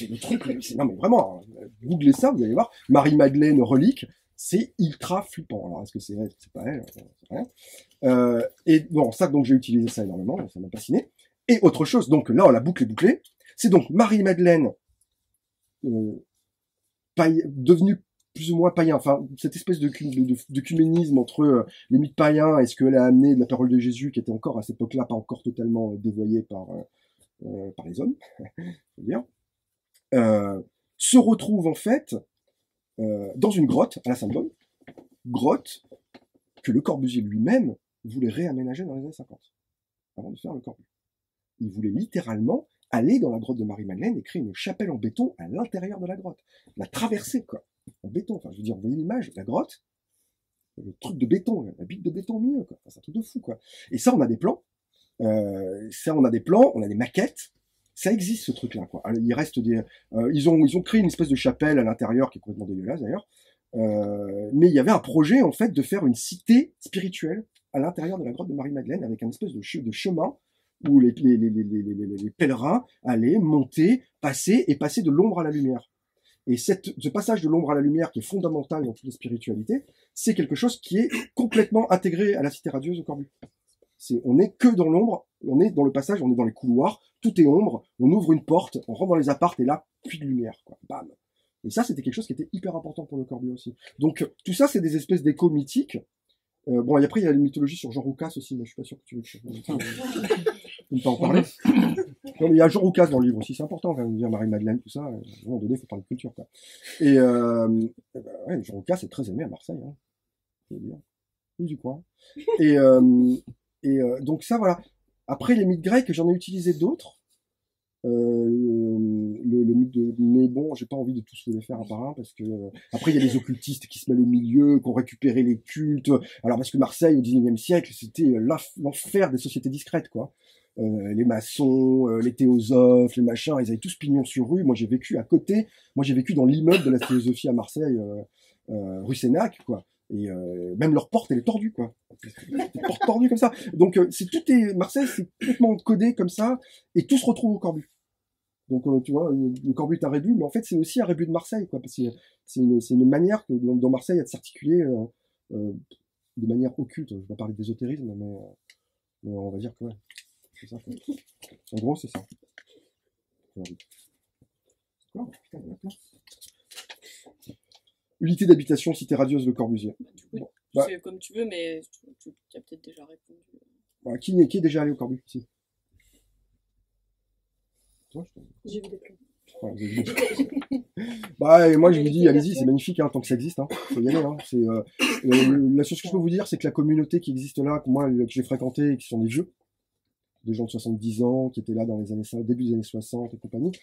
le truc, non mais vraiment, googlez ça, vous allez voir, Marie-Madeleine relique, c'est ultra flippant. Alors, est-ce que c'est pas elle, c'est rien. Et bon, ça, donc j'ai utilisé ça énormément, ça m'a fasciné. Et autre chose, donc là, la boucle est bouclée, c'est donc Marie-Madeleine devenue plus ou moins païen, enfin cette espèce d'œcuménisme entre les mythes païens et ce qu'elle a amené de la parole de Jésus, qui était encore à cette époque-là pas encore totalement dévoyée par les hommes, faut dire, se retrouve en fait dans une grotte à la Sainte-Bonne, grotte que Le Corbusier lui-même voulait réaménager dans les années 50, avant de faire Le Corbu. Il voulait littéralement aller dans la grotte de Marie-Madeleine et créer une chapelle en béton à l'intérieur de la grotte, la traverser quoi. En béton, enfin je veux dire, vous voyez l'image, la grotte, le truc de béton, la bite de béton au milieu, quoi. Enfin, c'est un truc de fou, quoi. Et ça, on a des plans, on a des maquettes, ça existe ce truc-là, quoi. Alors, il reste ils ont créé une espèce de chapelle à l'intérieur qui est complètement dégueulasse d'ailleurs, mais il y avait un projet en fait de faire une cité spirituelle à l'intérieur de la grotte de Marie-Madeleine avec un espèce de chemin où les pèlerins allaient monter, passer de l'ombre à la lumière. Et ce passage de l'ombre à la lumière qui est fondamental dans toute la spiritualité, c'est quelque chose qui est complètement intégré à la cité radieuse au Corbu. On est que dans l'ombre, on est dans le passage, on est dans les couloirs, tout est ombre, on ouvre une porte, on rentre dans les appartes et là, puis de lumière, quoi. Bam. Et ça, c'était quelque chose qui était hyper important pour le Corbu aussi. Donc, tout ça, c'est des espèces d'échos mythiques. Bon, et après, il y a la mythologie sur Jean Roucas aussi, mais je suis pas sûr que tu veux que je ne pas en parler. Non, mais il y a Jean Roucas dans le livre aussi, c'est important quand même de dire Marie-Madeleine, tout ça. À un moment donné, il faut parler de culture, quoi. Et ouais, Jean Roucas est très aimé à Marseille, hein. Je veux dire. Il est du coin. Et donc ça, voilà. Après, les mythes grecs, j'en ai utilisé d'autres. Le mythe mais bon, j'ai pas envie de tous les faire un par un parce que après il y a les occultistes qui se mêlent au milieu, qui ont récupéré les cultes. Alors parce que Marseille au 19e siècle, c'était l'enfer des sociétés discrètes, quoi. Les maçons, les théosophes, les machins, ils avaient tous pignon sur rue. Moi j'ai vécu à côté. Moi j'ai vécu dans l'immeuble de la théosophie à Marseille, rue Sénac, quoi. Et même leur porte elle est tordue, quoi. Des portes tordues comme ça. Donc Marseille c'est complètement codé comme ça et tout se retrouve au Corbu. Donc tu vois, le Corbu est un rébut, mais en fait c'est aussi un rébut de Marseille, quoi, parce que c'est une manière que dans Marseille de s'articuler de manière occulte. Je vais pas parler d'ésotérisme, mais on va dire que ouais, c'est ça. Quoi. En gros, c'est ça. Oh, putain, il y en a plein. Unité d'habitation, cité radieuse, Le Corbusier. Bon, c'est comme tu veux, mais tu as peut-être déjà répondu. Voilà, qui est déjà allé au Corbu ici? J'ai vu des plans. Ouais, bah, et moi je vous dis, allez-y, c'est magnifique, hein, tant que ça existe, hein, faut y aller, hein. C'est la chose que je peux vous dire, c'est que la communauté qui existe là, que moi que j'ai fréquenté, et qui sont des vieux, des gens de 70 ans, qui étaient là dans les années début des années 60 et compagnie,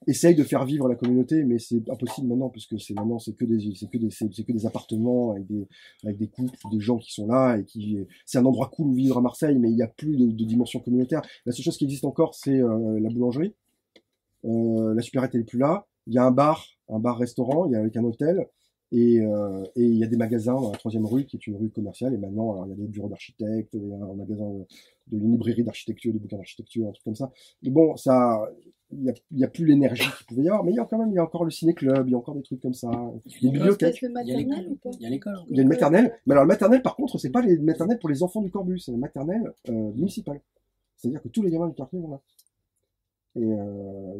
essaye de faire vivre la communauté, mais c'est impossible maintenant parce que c'est que des appartements avec des couples, des gens qui sont là et c'est un endroit cool où vivre à Marseille, mais il n'y a plus de dimension communautaire. La seule chose qui existe encore, c'est la boulangerie. La supérette elle est plus là. Il y a un bar-restaurant, il y a avec un hôtel et il y a des magasins dans la 3e rue qui est une rue commerciale et maintenant alors il y a des bureaux d'architectes, il y a un magasin une librairie d'architecture, de bouquins d'architecture, un truc comme ça. Mais bon, ça il y a plus l'énergie qu'il pouvait y avoir, mais il y a encore le ciné-club, il y a encore des trucs comme ça, des bibliothèques. Il y a l'école. Il y a une maternelle, mais alors la maternelle par contre, c'est pas les maternelles pour les enfants du Corbu, c'est la maternelle municipale. C'est-à-dire que tous les gamins du quartier vont là. Et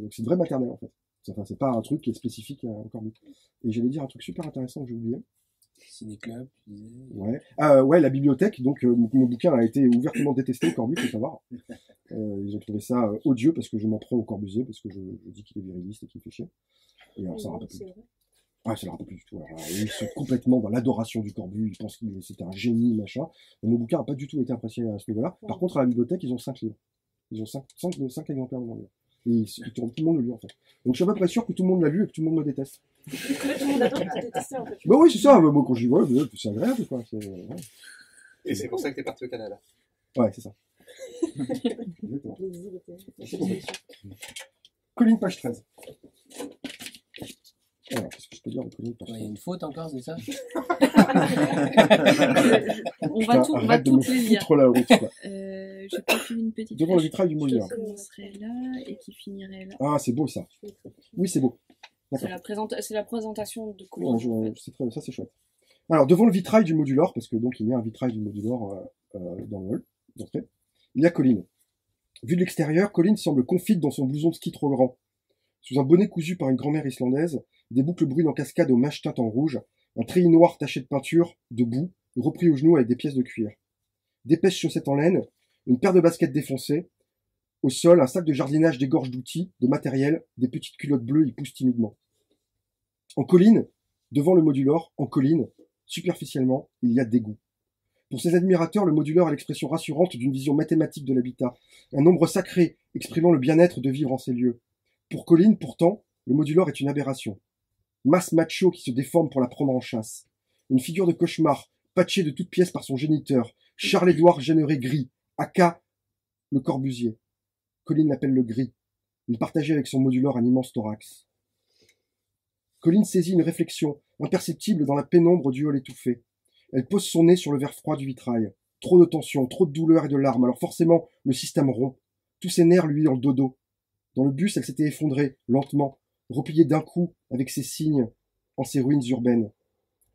donc c'est une vraie maternelle en fait. Enfin, c'est pas un truc qui est spécifique au Corbu. Et j'allais dire un truc super intéressant que j'ai oublié. Ciné-club, tu disais. Ouais. Ouais, la bibliothèque. Donc mon bouquin a été ouvertement détesté au Corbu, faut savoir. Ils ont trouvé ça odieux parce que je m'en prends au Corbusier, parce que je dis qu'il est viriliste et qu'il fait chier. Et alors ça leur a pas plu. Ouais, ça leur a pas plu du tout. Alors, ils sont complètement dans l'adoration du Corbu, ils pensent que c'était un génie, machin. Et mon bouquin a pas du tout été apprécié à ce niveau-là. Par contre, à la bibliothèque, ils ont 5 livres. Ils ont 5 exemplaires de mon livre. Et tout le monde le lit en fait. Donc je suis à peu près sûr que tout le monde l'a lu et que tout le monde me déteste. Tout le monde attend de détester en fait. Bah oui, c'est ça. Moi quand j'y vois, c'est agréable quoi. Ouais. Et c'est pour ça que t'es parti au Canada. Ouais, c'est ça. Exactement. Colline, page 13. Alors, qu'est-ce que je peux dire de Colline. Il y a une faute encore, c'est ça? On va toutes les lire. Contre la route, quoi. J'ai pas fait une petite Devant le flèche vitrail du qui Molière. commencerait là et qui finirait là. Ah, c'est beau ça. Oui, c'est beau. C'est la présentation de Colline. Ouais, en fait. ça c'est chouette. Alors, devant le vitrail du Modulor, parce que donc il y a un vitrail du Modulor dans le hall d'entrée, il y a Colline. Vu de l'extérieur, Colline semble confite dans son blouson de ski trop grand. Sous un bonnet cousu par une grand-mère islandaise, des boucles brunes en cascade aux mèches teintes en rouge, un treillis noir taché de peinture, debout, repris au genou avec des pièces de cuir. D'épaisses chaussettes en laine, une paire de baskets défoncées, au sol, un sac de jardinage dégorge d'outils, de matériel, des petites culottes bleues y poussent timidement. En colline, devant le Modulor, en colline, superficiellement, il y a dégoût. Pour ses admirateurs, le Modulor est l'expression rassurante d'une vision mathématique de l'habitat, un nombre sacré exprimant le bien-être de vivre en ces lieux. Pour Colline, pourtant, le Modulor est une aberration. Masse macho qui se déforme pour la prendre en chasse. Une figure de cauchemar, patchée de toutes pièces par son géniteur, Charles-Édouard Jeanneret Gris, aka le Corbusier. Colline l'appelle le Gris. Il partageait avec son Modulor un immense thorax. Colline saisit une réflexion, imperceptible dans la pénombre du hall étouffé. Elle pose son nez sur le verre froid du vitrail. Trop de tension, trop de douleur et de larmes, alors forcément, le système rompt. Tous ses nerfs lui dans le dodo. Dans le bus, elle s'était effondrée, lentement, repliée d'un coup, avec ses signes, en ses ruines urbaines.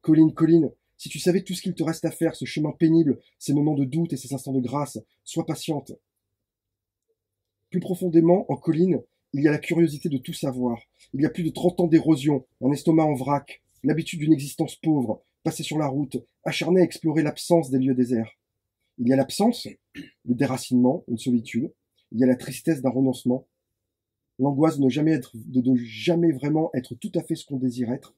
Colline, Colline, si tu savais tout ce qu'il te reste à faire, ce chemin pénible, ces moments de doute et ces instants de grâce, sois patiente. Plus profondément, en Colline, il y a la curiosité de tout savoir. Il y a plus de 30 ans d'érosion, un estomac en vrac, l'habitude d'une existence pauvre, passer sur la route, acharné à explorer l'absence des lieux déserts. Il y a l'absence, le déracinement, une solitude. Il y a la tristesse d'un renoncement, l'angoisse de ne jamais vraiment être tout à fait ce qu'on désire être.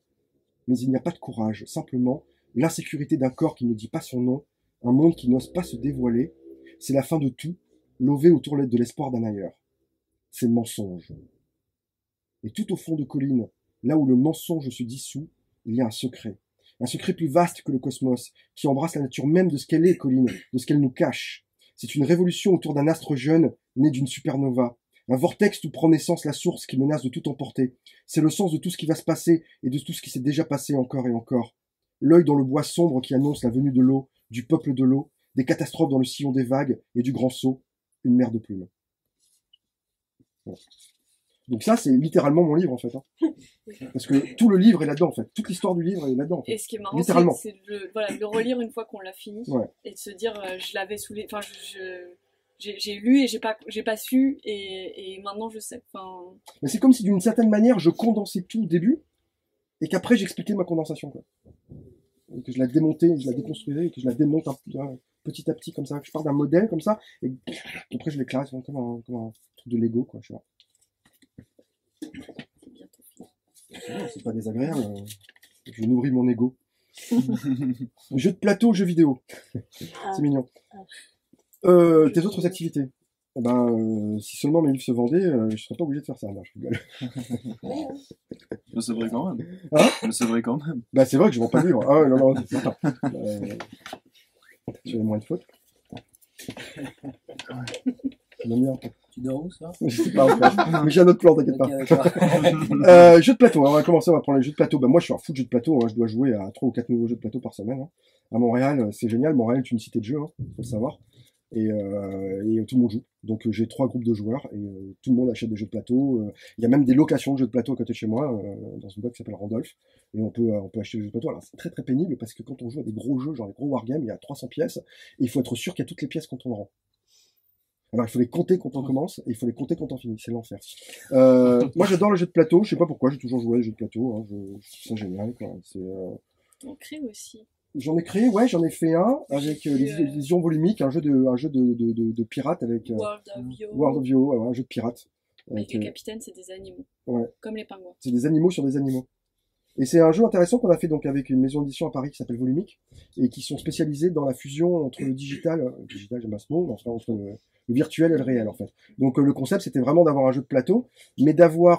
Mais il n'y a pas de courage, simplement l'insécurité d'un corps qui ne dit pas son nom, un monde qui n'ose pas se dévoiler. C'est la fin de tout, lové autour de l'espoir d'un ailleurs. C'est le mensonge. Et tout au fond de Colline, là où le mensonge se dissout, il y a un secret plus vaste que le cosmos, qui embrasse la nature même de ce qu'elle est, Colline, de ce qu'elle nous cache. C'est une révolution autour d'un astre jeune, né d'une supernova, un vortex où prend naissance la source qui menace de tout emporter. C'est le sens de tout ce qui va se passer et de tout ce qui s'est déjà passé encore et encore. L'œil dans le bois sombre qui annonce la venue de l'eau, du peuple de l'eau, des catastrophes dans le sillon des vagues et du grand saut, une mer de plumes. Voilà. Donc ça, c'est littéralement mon livre, en fait. Hein. Parce que tout le livre est là-dedans, en fait. Toute l'histoire du livre est là-dedans, en fait. Et ce qui est marrant, littéralement. c'est de le relire une fois qu'on l'a fini. Ouais. Et de se dire, je l'avais sous les... Enfin, j'ai lu et j'ai pas su, et maintenant je sais. Enfin... Mais c'est comme si d'une certaine manière, je condensais tout au début, et qu'après j'expliquais ma condensation, quoi. Et que je la démontais, je la déconstruisais, et que je la démonte petit à petit, comme ça. Je pars d'un modèle, comme ça, et après je l'éclate comme un truc de Lego, quoi, tu vois. C'est pas désagréable. Je nourris mon ego. Jeux de plateau, jeux vidéo. C'est mignon. Tes autres activités. Eh ben, si seulement mes livres se vendaient, je serais pas obligé de faire ça. Non, je rigole. C'est vrai quand même. Hein? C'est vrai quand même. Bah, c'est vrai que je vends pas de livres. Ah ouais, non, c'est certain. J'avais moins de fautes. J'aime bien. Tu dors où, ça? Je sais pas encore. Mais j'ai un autre plan, t'inquiète pas. Jeux de plateau. Alors, on va commencer, on va prendre les jeux de plateau. Bah, moi, je suis un fou de jeux de plateau. Hein. Je dois jouer à 3 ou 4 nouveaux jeux de plateau par semaine. Hein. À Montréal, c'est génial. Montréal est une cité de jeux, hein, faut le savoir. Et tout le monde joue. Donc, j'ai 3 groupes de joueurs et tout le monde achète des jeux de plateau. Il y a même des locations de jeux de plateau à côté de chez moi, dans une boîte qui s'appelle Randolph. Et on peut acheter des jeux de plateau. Alors, c'est très très pénible parce que quand on joue à des gros jeux, genre des gros wargames, il y a 300 pièces. Et il faut être sûr qu'il y a toutes les pièces quand on le rend. Alors, il faut les compter quand on commence et il faut les compter quand on finit. C'est l'enfer. Moi, j'adore les jeux de plateau. Je sais pas pourquoi, j'ai toujours joué à des jeux de plateau. Hein. Je trouve ça génial, quoi. On crée aussi. J'en ai créé, ouais, j'en ai fait un avec les éditions volumiques, un jeu de pirates avec World of Yo, ouais, un jeu de pirates. Avec les capitaines, c'est des animaux. Ouais. Comme les pingouins. C'est des animaux sur des animaux. Et c'est un jeu intéressant qu'on a fait donc avec une maison d'édition à Paris qui s'appelle Volumique et qui sont spécialisés dans la fusion entre le digital, j'aime pas ce mot, mais enfin, entre le virtuel et le réel en fait. Donc le concept c'était vraiment d'avoir un jeu de plateau, mais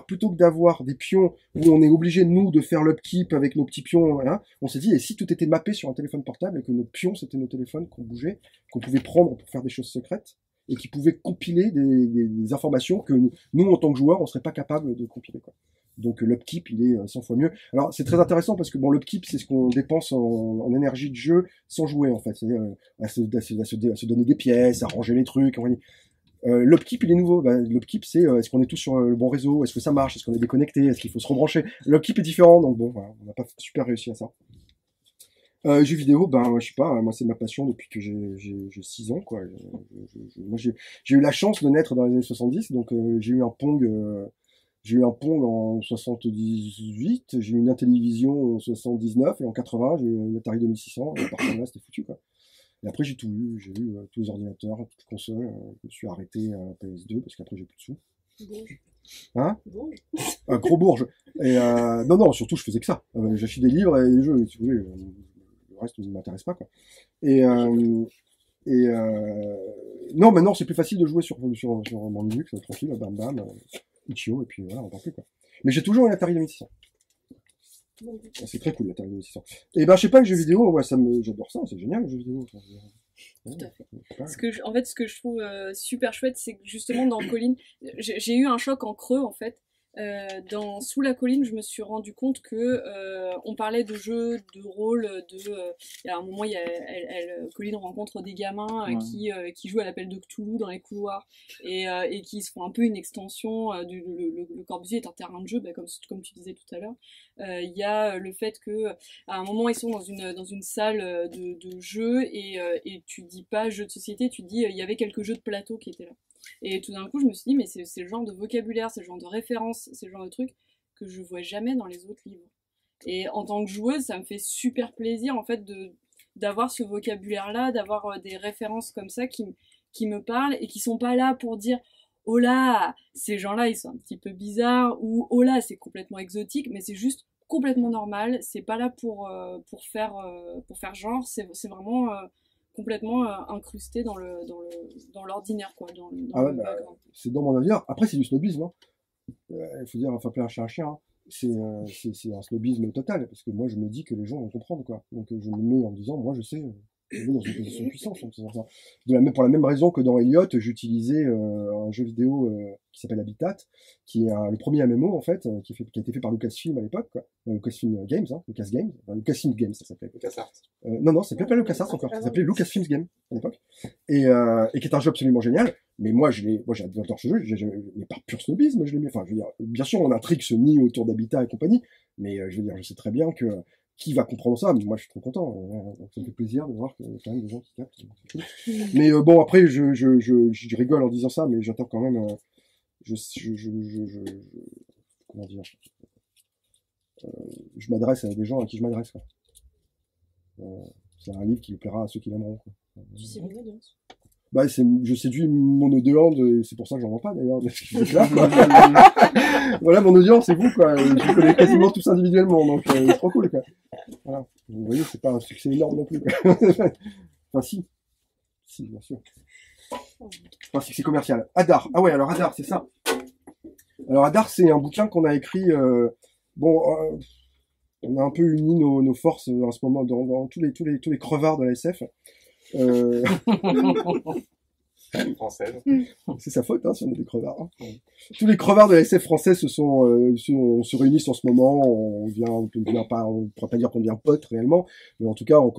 plutôt que d'avoir des pions où on est obligé nous de faire l'upkeep avec nos petits pions, hein, on s'est dit et si tout était mappé sur un téléphone portable et que nos pions c'était nos téléphones qu'on bougeait, qu'on pouvait prendre pour faire des choses secrètes et qui pouvaient compiler des informations que nous en tant que joueurs on serait pas capable de compiler quoi. Donc l'upkeep, il est 100 fois mieux. Alors c'est très intéressant parce que bon, l'upkeep, c'est ce qu'on dépense en énergie de jeu sans jouer en fait. C'est-à-dire à se donner des pièces, à ranger les trucs. L'upkeep, il est nouveau. L'upkeep, c'est est-ce qu'on est tous sur le bon réseau, est-ce que ça marche, est-ce qu'on est déconnecté, est-ce qu'il faut se rebrancher. L'upkeep est différent, donc bon, voilà, on n'a pas super réussi à ça. Jeux vidéo, je sais pas, moi c'est ma passion depuis que j'ai 6 ans, quoi. Moi j'ai eu la chance de naître dans les années 70, donc j'ai eu un Pong. J'ai eu un Pong en 78, j'ai eu une Intellivision en 79, et en 80, j'ai eu une Atari 2600, et à partir de là, c'était foutu, quoi. Et après, j'ai tout eu, j'ai eu tous les ordinateurs, toutes les consoles, je me suis arrêté à PS2, parce qu'après, j'ai plus de sous. Bourges. Hein? Bourges. Un gros bourge. Et non, surtout, je faisais que ça. J'achetais des livres et des jeux, si vous voulez, le reste ne m'intéresse pas, quoi. Et non, maintenant, c'est plus facile de jouer sur mon Linux, tranquille, bam bam, Itch.io, et puis voilà, on parle plus, quoi. Mais j'ai toujours une Atari 2600. C'est très cool, l'Atari 2600. Et je sais pas, le jeu vidéo, ouais, j'adore ça, c'est génial, le jeu vidéo. Tout à fait. Ce que je trouve super chouette, c'est que justement dans Colline, j'ai eu un choc en creux en fait. Dans Sous la colline, je me suis rendu compte que on parlait de jeux, de rôle, il y a un moment, Colline rencontre des gamins qui jouent à l'appel de Cthulhu dans les couloirs et qui se font un peu une extension le Corbusier est un terrain de jeu, comme tu disais tout à l'heure. Il y a le fait que à un moment ils sont dans une salle de jeu et tu dis pas jeu de société, tu dis il y avait quelques jeux de plateau qui étaient là. Et tout d'un coup, je me suis dit, mais c'est le genre de vocabulaire, c'est le genre de référence, c'est le genre de truc que je vois jamais dans les autres livres. Et en tant que joueuse, ça me fait super plaisir, en fait, d'avoir ce vocabulaire-là, d'avoir des références comme ça qui me parlent et qui sont pas là pour dire, oh là, ces gens-là, ils sont un petit peu bizarres, ou oh là, c'est complètement exotique, mais c'est juste complètement normal, c'est pas là pour faire genre, c'est vraiment complètement incrusté dans l'ordinaire, quoi, dans le background. C'est dans mon avenir. Après, c'est du snobisme, hein. Il faut dire, enfin, appeler un chien un chien, hein. C'est un snobisme total, parce que moi, je me dis que les gens vont comprendre, quoi. Donc, je me mets en disant, moi, je sais, je vais dans une position de puissance. Pour la même raison que dans Elliot, j'utilisais un jeu vidéo qui s'appelle Habitat, qui est le premier MMO, en fait, qui a été fait par Lucasfilm à l'époque, quoi. Lucasfilm Games, hein, Lucas Games, enfin, Lucasfilm Games, ça s'appelait. LucasArts. Non, ça s'appelait pas LucasArts encore, ça s'appelait Lucasfilm Games à l'époque, et qui est un jeu absolument génial. Mais moi, j'adore ce jeu, mais par pur snobisme, je l'ai mis. Enfin, je veux dire, bien sûr, mon intrigue se nie autour d'Habitat et compagnie, mais je veux dire, je sais très bien que qui va comprendre ça, mais moi je suis trop content. Donc ça me fait plaisir de voir qu'il y a quand même des gens qui captent. Mais bon, après, je rigole en disant ça, mais j'attends quand même. Comment dire, je m'adresse à des gens à qui je m'adresse, quoi. C'est un livre qui plaira à ceux qui l'aimeront, quoi. Tu sais une audience. Je séduis mon audience, et c'est pour ça que j'en vends pas d'ailleurs. Voilà, mon audience, c'est vous, quoi. Je connais quasiment tous individuellement, donc c'est trop cool, quoi. Voilà. Vous voyez, c'est pas un succès énorme non plus, quoi. Enfin, si, bien sûr. C'est un succès commercial. Hadar. Ah ouais, alors Hadar, c'est ça. Alors Hadar, c'est un bouquin qu'on a écrit. On a un peu uni nos forces en ce moment dans tous les crevards de la SF. Française. C'est sa faute, hein, si on est des crevards. Hein. Tous les crevards de la SF française on se réunissent en ce moment. On pourrait pas dire qu'on devient potes réellement, mais en tout cas, on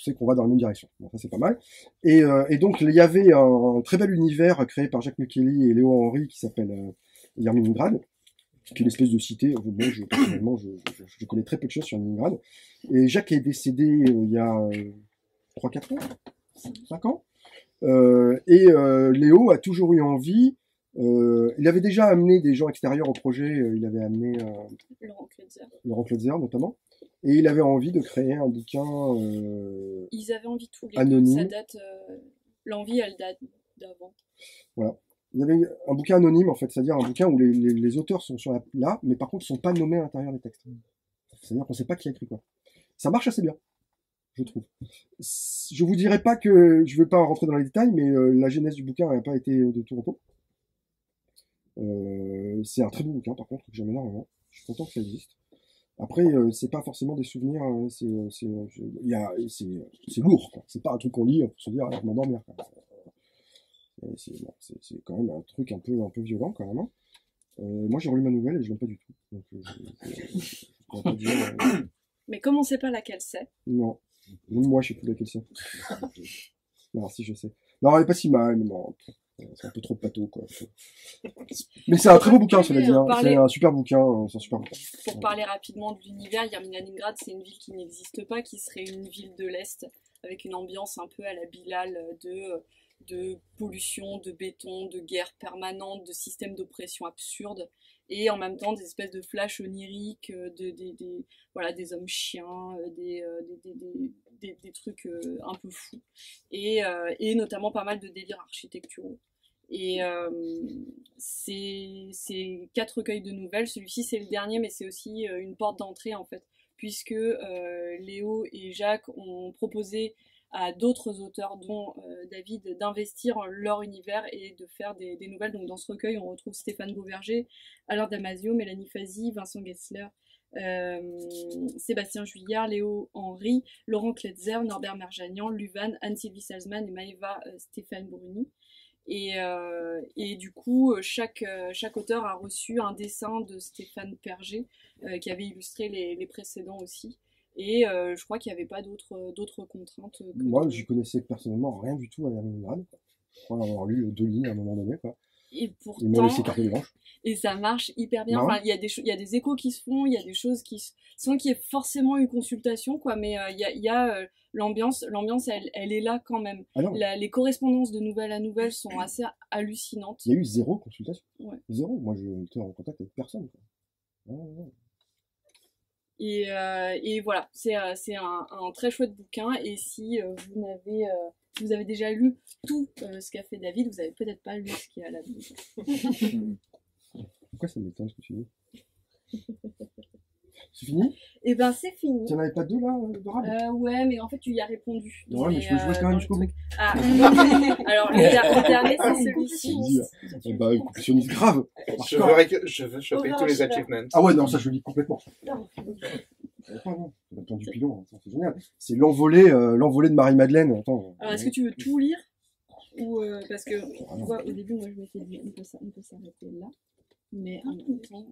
sait qu'on va dans la même direction. Donc ça, c'est pas mal. Et donc, il y avait un très bel univers créé par Jacques Mukeli et Léo Henry qui s'appelle Leningrad, qui est une espèce de cité. Moi, personnellement, je connais très peu de choses sur Leningrad. Et Jacques est décédé il y a 3-4 ans, 5 ans. Léo a toujours eu envie. Il avait déjà amené des gens extérieurs au projet. Il avait amené Laurent Klotzer notamment. Et il avait envie de créer un bouquin ils avaient envie tous les anonyme. deux. Ça date, l'envie, elle date d'avant. Voilà. Il y avait un bouquin anonyme, en fait, c'est-à-dire un bouquin où les auteurs sont là, mais par contre, ils sont pas nommés à l'intérieur des textes. C'est-à-dire qu'on sait pas qui a écrit quoi. Ça marche assez bien, je trouve. Je vous dirai pas que je vais pas rentrer dans les détails, mais la genèse du bouquin n'a pas été de tout repos. C'est un très beau bouquin, par contre, que j'aime énormément. Je suis content que ça existe. Après, c'est pas forcément des souvenirs, c'est lourd, quoi. C'est pas un truc qu'on lit pour se dire, je m'endormir, quoi. C'est quand même un truc un peu violent, quand même. Moi, j'ai relu ma nouvelle et je l'aime pas du tout. Donc, je pourrais pas dire, Mais comme on sait pas laquelle c'est, non. Même moi, je sais plus laquelle c'est. Non, si, je sais. Non, elle est pas si mal, mais bon, c'est un peu trop de pâteau, quoi. Mais c'est un très beau bouquin, cela dit. Hein. C'est un super bouquin. C'est un super bouquin. pour parler rapidement de l'univers, Yerminalingrad, c'est une ville qui n'existe pas, qui serait une ville de l'Est, avec une ambiance un peu à la Bilal de pollution, de béton, de guerre permanente, de système d'oppression absurde, et en même temps des espèces de flashs oniriques, voilà, des hommes chiens, des trucs un peu fous, et notamment pas mal de délires architecturaux. Et c'est 4 recueils de nouvelles. Celui-ci, c'est le dernier, mais c'est aussi une porte d'entrée, en fait, puisque Léo et Jacques ont proposé à d'autres auteurs, dont David, d'investir leur univers et de faire des nouvelles. Donc dans ce recueil, on retrouve Stéphane Beauverger, Alain Damasio, Mélanie Fazi, Vincent Gessler, Sébastien Juillard, Léo Henry, Laurent Kletzer, Norbert Merjanian, Luvan, Anne-Sylvie Salzman et Maëva Stéphane Bruni. Et du coup, chaque auteur a reçu un dessin de Stéphane Perger, qui avait illustré les précédents aussi. Et je crois qu'il n'y avait pas d'autres contraintes. Moi, je connaissais personnellement rien du tout à Yerminalingrad. Je crois avoir lu 2 lignes à un moment donné, quoi. Et Il m'a laissé carte blanche. Et ça marche hyper bien. Non. Enfin, il y a des échos qui se font, il y a des choses sans qu'il y ait forcément eu consultation, quoi. Mais il y a l'ambiance, elle est là quand même. Ah non, Les correspondances de nouvelle à nouvelle sont assez hallucinantes. il y a eu 0 consultation. Ouais. 0. Moi, je n'étais en contact avec personne, quoi. Ouais. Et voilà, c'est un très chouette bouquin. Et si vous avez déjà lu tout ce qu'a fait David, vous avez peut-être pas lu ce qu'il y a là-dedans. Pourquoi ça m'étonne ce que tu dis? C'est fini? Et ben c'est fini. Tu n'en avais pas 2 là, Dora? Ouais, mais en fait tu y as répondu. Ouais, mais je peux jouer quand même jusqu'au bout. Ah, alors le dernier c'est celui-ci. Bah, complétionniste grave. Je veux choper tous les achievements. Ah ouais, non, ça je le lis complètement. Non, attends, du pilon, c'est génial. C'est l'envolée de Marie-Madeleine. Attends. Alors est-ce que tu veux tout lire ou parce que tu vois au début moi je m'étais dit on peut s'arrêter là, mais en même temps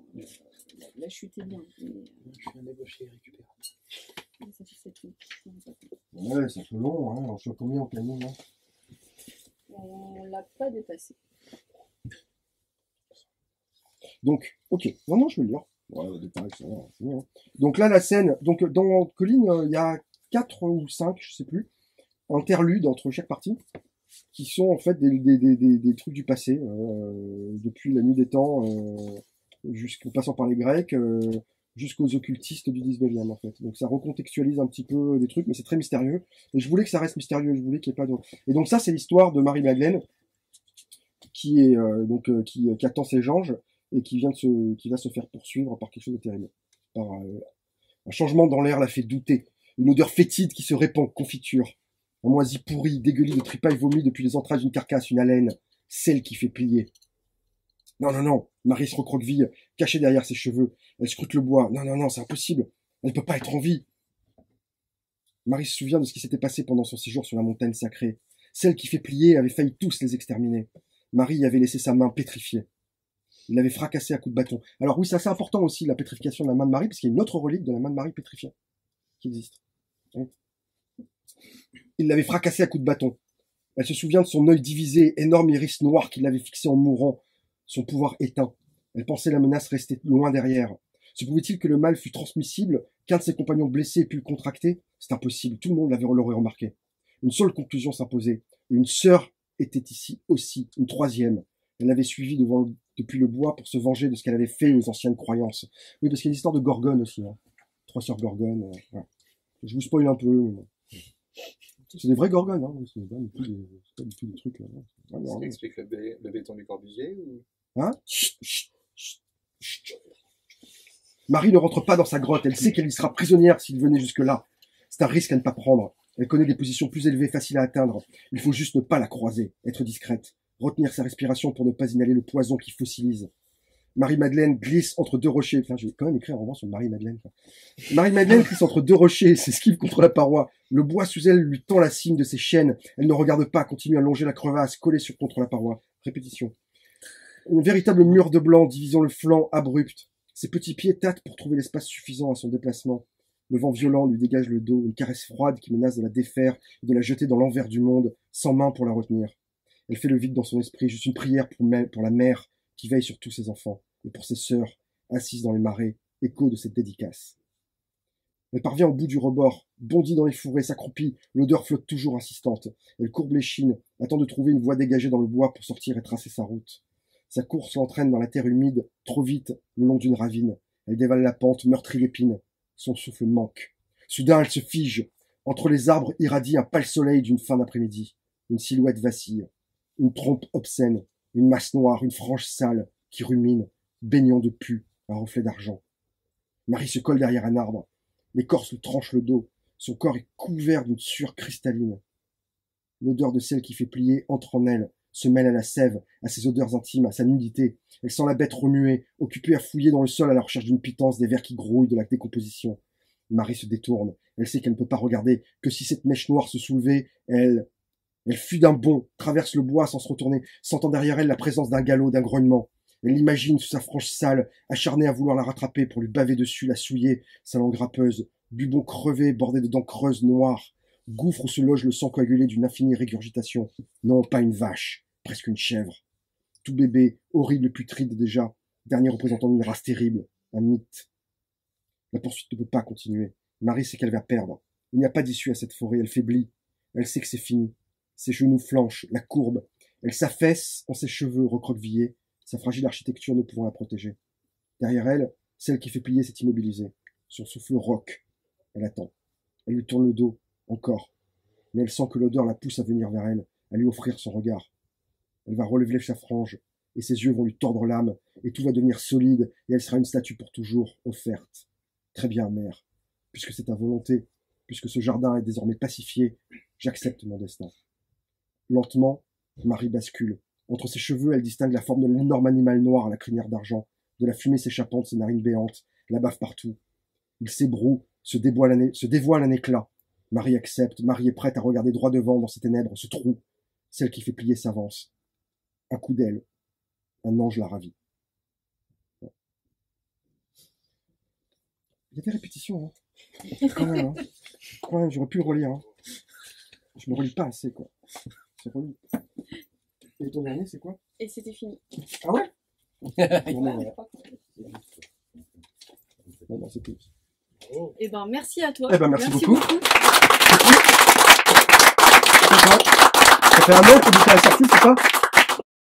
la chute est bien. Mais, Je suis un ébauché récupéré. ça fait 7 minutes. Ouais, c'est un peu long, hein. On choisit combien en planning, hein? On l'a pas dépassé. Donc, ok. Non, je vais le lire. Ouais, détail, c'est bien. Donc là, la scène, donc dans Colline, il y a 4 ou 5, je sais plus, interludes entre chaque partie, qui sont en fait des trucs du passé, depuis la nuit des temps, jusqu'en passant par les Grecs, jusqu'aux occultistes du 19e, en fait. Donc ça recontextualise un petit peu des trucs, mais c'est très mystérieux. Et je voulais que ça reste mystérieux, je voulais qu'il n'y ait pas d'autre. Et donc ça, c'est l'histoire de Marie-Madeleine, qui est qui attend ses anges et qui va se faire poursuivre par quelque chose de terrible. Par un changement dans l'air la fait douter. Une odeur fétide qui se répand, confiture. Un moisi pourri, dégueulis de tripailles vomies depuis les entrailles d'une carcasse, une haleine, celle qui fait plier. Non, Marie se recroqueville, cachée derrière ses cheveux. Elle scrute le bois. Non, c'est impossible. Elle ne peut pas être en vie. Marie se souvient de ce qui s'était passé pendant son séjour sur la montagne sacrée. Celle qui fait plier avait failli tous les exterminer. Marie y avait laissé sa main pétrifiée. Il l'avait fracassée à coups de bâton. Alors oui, c'est assez important aussi, la pétrification de la main de Marie, parce qu'il y a une autre relique de la main de Marie pétrifiée qui existe. Oui. Il l'avait fracassée à coups de bâton. Elle se souvient de son œil divisé, énorme iris noir qui l'avait fixé en mourant, son pouvoir éteint. Elle pensait la menace restait loin derrière. Se pouvait-il que le mal fût transmissible, qu'un de ses compagnons blessés ait pu le contracter? C'est impossible, tout le monde l'aurait remarqué. Une seule conclusion s'imposait. Une sœur était ici aussi, une troisième. Elle l'avait suivi depuis le bois pour se venger de ce qu'elle avait fait aux anciennes croyances. Oui, parce qu'il y a l'histoire de Gorgone aussi. Hein. 3 sœurs Gorgone. Ouais. Je vous spoil un peu. C'est des vrais Gorgones. Hein. C'est pas du tout des trucs. Est-ce qui explique le béton du Corbusier ou... Hein? Chut. Marie ne rentre pas dans sa grotte. Elle sait qu'elle y sera prisonnière s'il venait jusque-là. C'est un risque à ne pas prendre. Elle connaît des positions plus élevées, faciles à atteindre. Il faut juste ne pas la croiser, être discrète, retenir sa respiration pour ne pas inhaler le poison qui fossilise. Marie-Madeleine glisse entre 2 rochers. Enfin, je vais quand même écrire un roman sur Marie-Madeleine. Marie-Madeleine glisse entre 2 rochers, s'esquive contre la paroi. Le bois sous elle lui tend la cime de ses chaînes. Elle ne regarde pas, continue à longer la crevasse, collée contre la paroi. Répétition. Un véritable mur de blanc divisant le flanc abrupt. Ses petits pieds tâtent pour trouver l'espace suffisant à son déplacement. Le vent violent lui dégage le dos, une caresse froide qui menace de la défaire et de la jeter dans l'envers du monde, sans main pour la retenir. Elle fait le vide dans son esprit, juste une prière pour la mère qui veille sur tous ses enfants, et pour ses sœurs, assises dans les marais, écho de cette dédicace. Elle parvient au bout du rebord, bondit dans les fourrés, s'accroupit, l'odeur flotte toujours insistante. Elle courbe l'échine, attend de trouver une voie dégagée dans le bois pour sortir et tracer sa route. Sa course l'entraîne dans la terre humide, trop vite, le long d'une ravine. Elle dévale la pente, meurtrit l'épine. Son souffle manque. Soudain, elle se fige. Entre les arbres irradie un pâle soleil d'une fin d'après-midi. Une silhouette vacille. Une trompe obscène. Une masse noire, une frange sale, qui rumine, baignant de pus, un reflet d'argent. Marie se colle derrière un arbre. L'écorce lui tranche le dos. Son corps est couvert d'une sueur cristalline. L'odeur de celle qui fait plier entre en elle, se mêle à la sève, à ses odeurs intimes, à sa nudité. Elle sent la bête remuer, occupée à fouiller dans le sol à la recherche d'une pitance, des vers qui grouillent, de la décomposition. Marie se détourne. Elle sait qu'elle ne peut pas regarder, que si cette mèche noire se soulevait, elle fuit d'un bond, traverse le bois sans se retourner, sentant derrière elle la présence d'un galop, d'un grognement. Elle l'imagine sous sa frange sale, acharnée à vouloir la rattraper pour lui baver dessus, la souiller, sa langue râpeuse, bubon crevé, bordé de dents creuses noires, gouffre où se loge le sang coagulé d'une infinie régurgitation. Non, pas une vache, presque une chèvre. Tout bébé, horrible et putride déjà, dernier représentant d'une race terrible, un mythe. La poursuite ne peut pas continuer. Marie sait qu'elle va perdre. Il n'y a pas d'issue à cette forêt, elle faiblit. Elle sait que c'est fini. Ses genoux flanchent, la courbe. Elle s'affaisse en ses cheveux recroquevillés, sa fragile architecture ne pouvant la protéger. Derrière elle, celle qui fait plier s'est immobilisée. Son souffle roque. Elle attend. Elle lui tourne le dos, encore. Mais elle sent que l'odeur la pousse à venir vers elle, à lui offrir son regard. Elle va relever sa frange, et ses yeux vont lui tordre l'âme, et tout va devenir solide, et elle sera une statue pour toujours, offerte. Très bien, mère. Puisque c'est ta volonté, puisque ce jardin est désormais pacifié, j'accepte mon destin. Lentement, Marie bascule. Entre ses cheveux, elle distingue la forme de l'énorme animal noir à la crinière d'argent, de la fumée s'échappant de ses narines béantes, la bave partout. Il s'ébroue, se dévoile un éclat. Marie accepte, Marie est prête à regarder droit devant dans ces ténèbres, ce trou. Celle qui fait plier s'avance. Un coup d'aile. Un ange la ravit. Il y a des répétitions, hein. Quand même, hein. Quand même, j'aurais pu le relire, hein. Je me relis pas assez, quoi. C'est relou. Et ton dernier, c'est quoi? Et c'était fini. Ah ouais? Ouais, Non, je crois que- non, c'est tout. Eh ben, merci à toi. Eh ben, merci beaucoup. Ça fait un an que tu as sorti, c'est ça?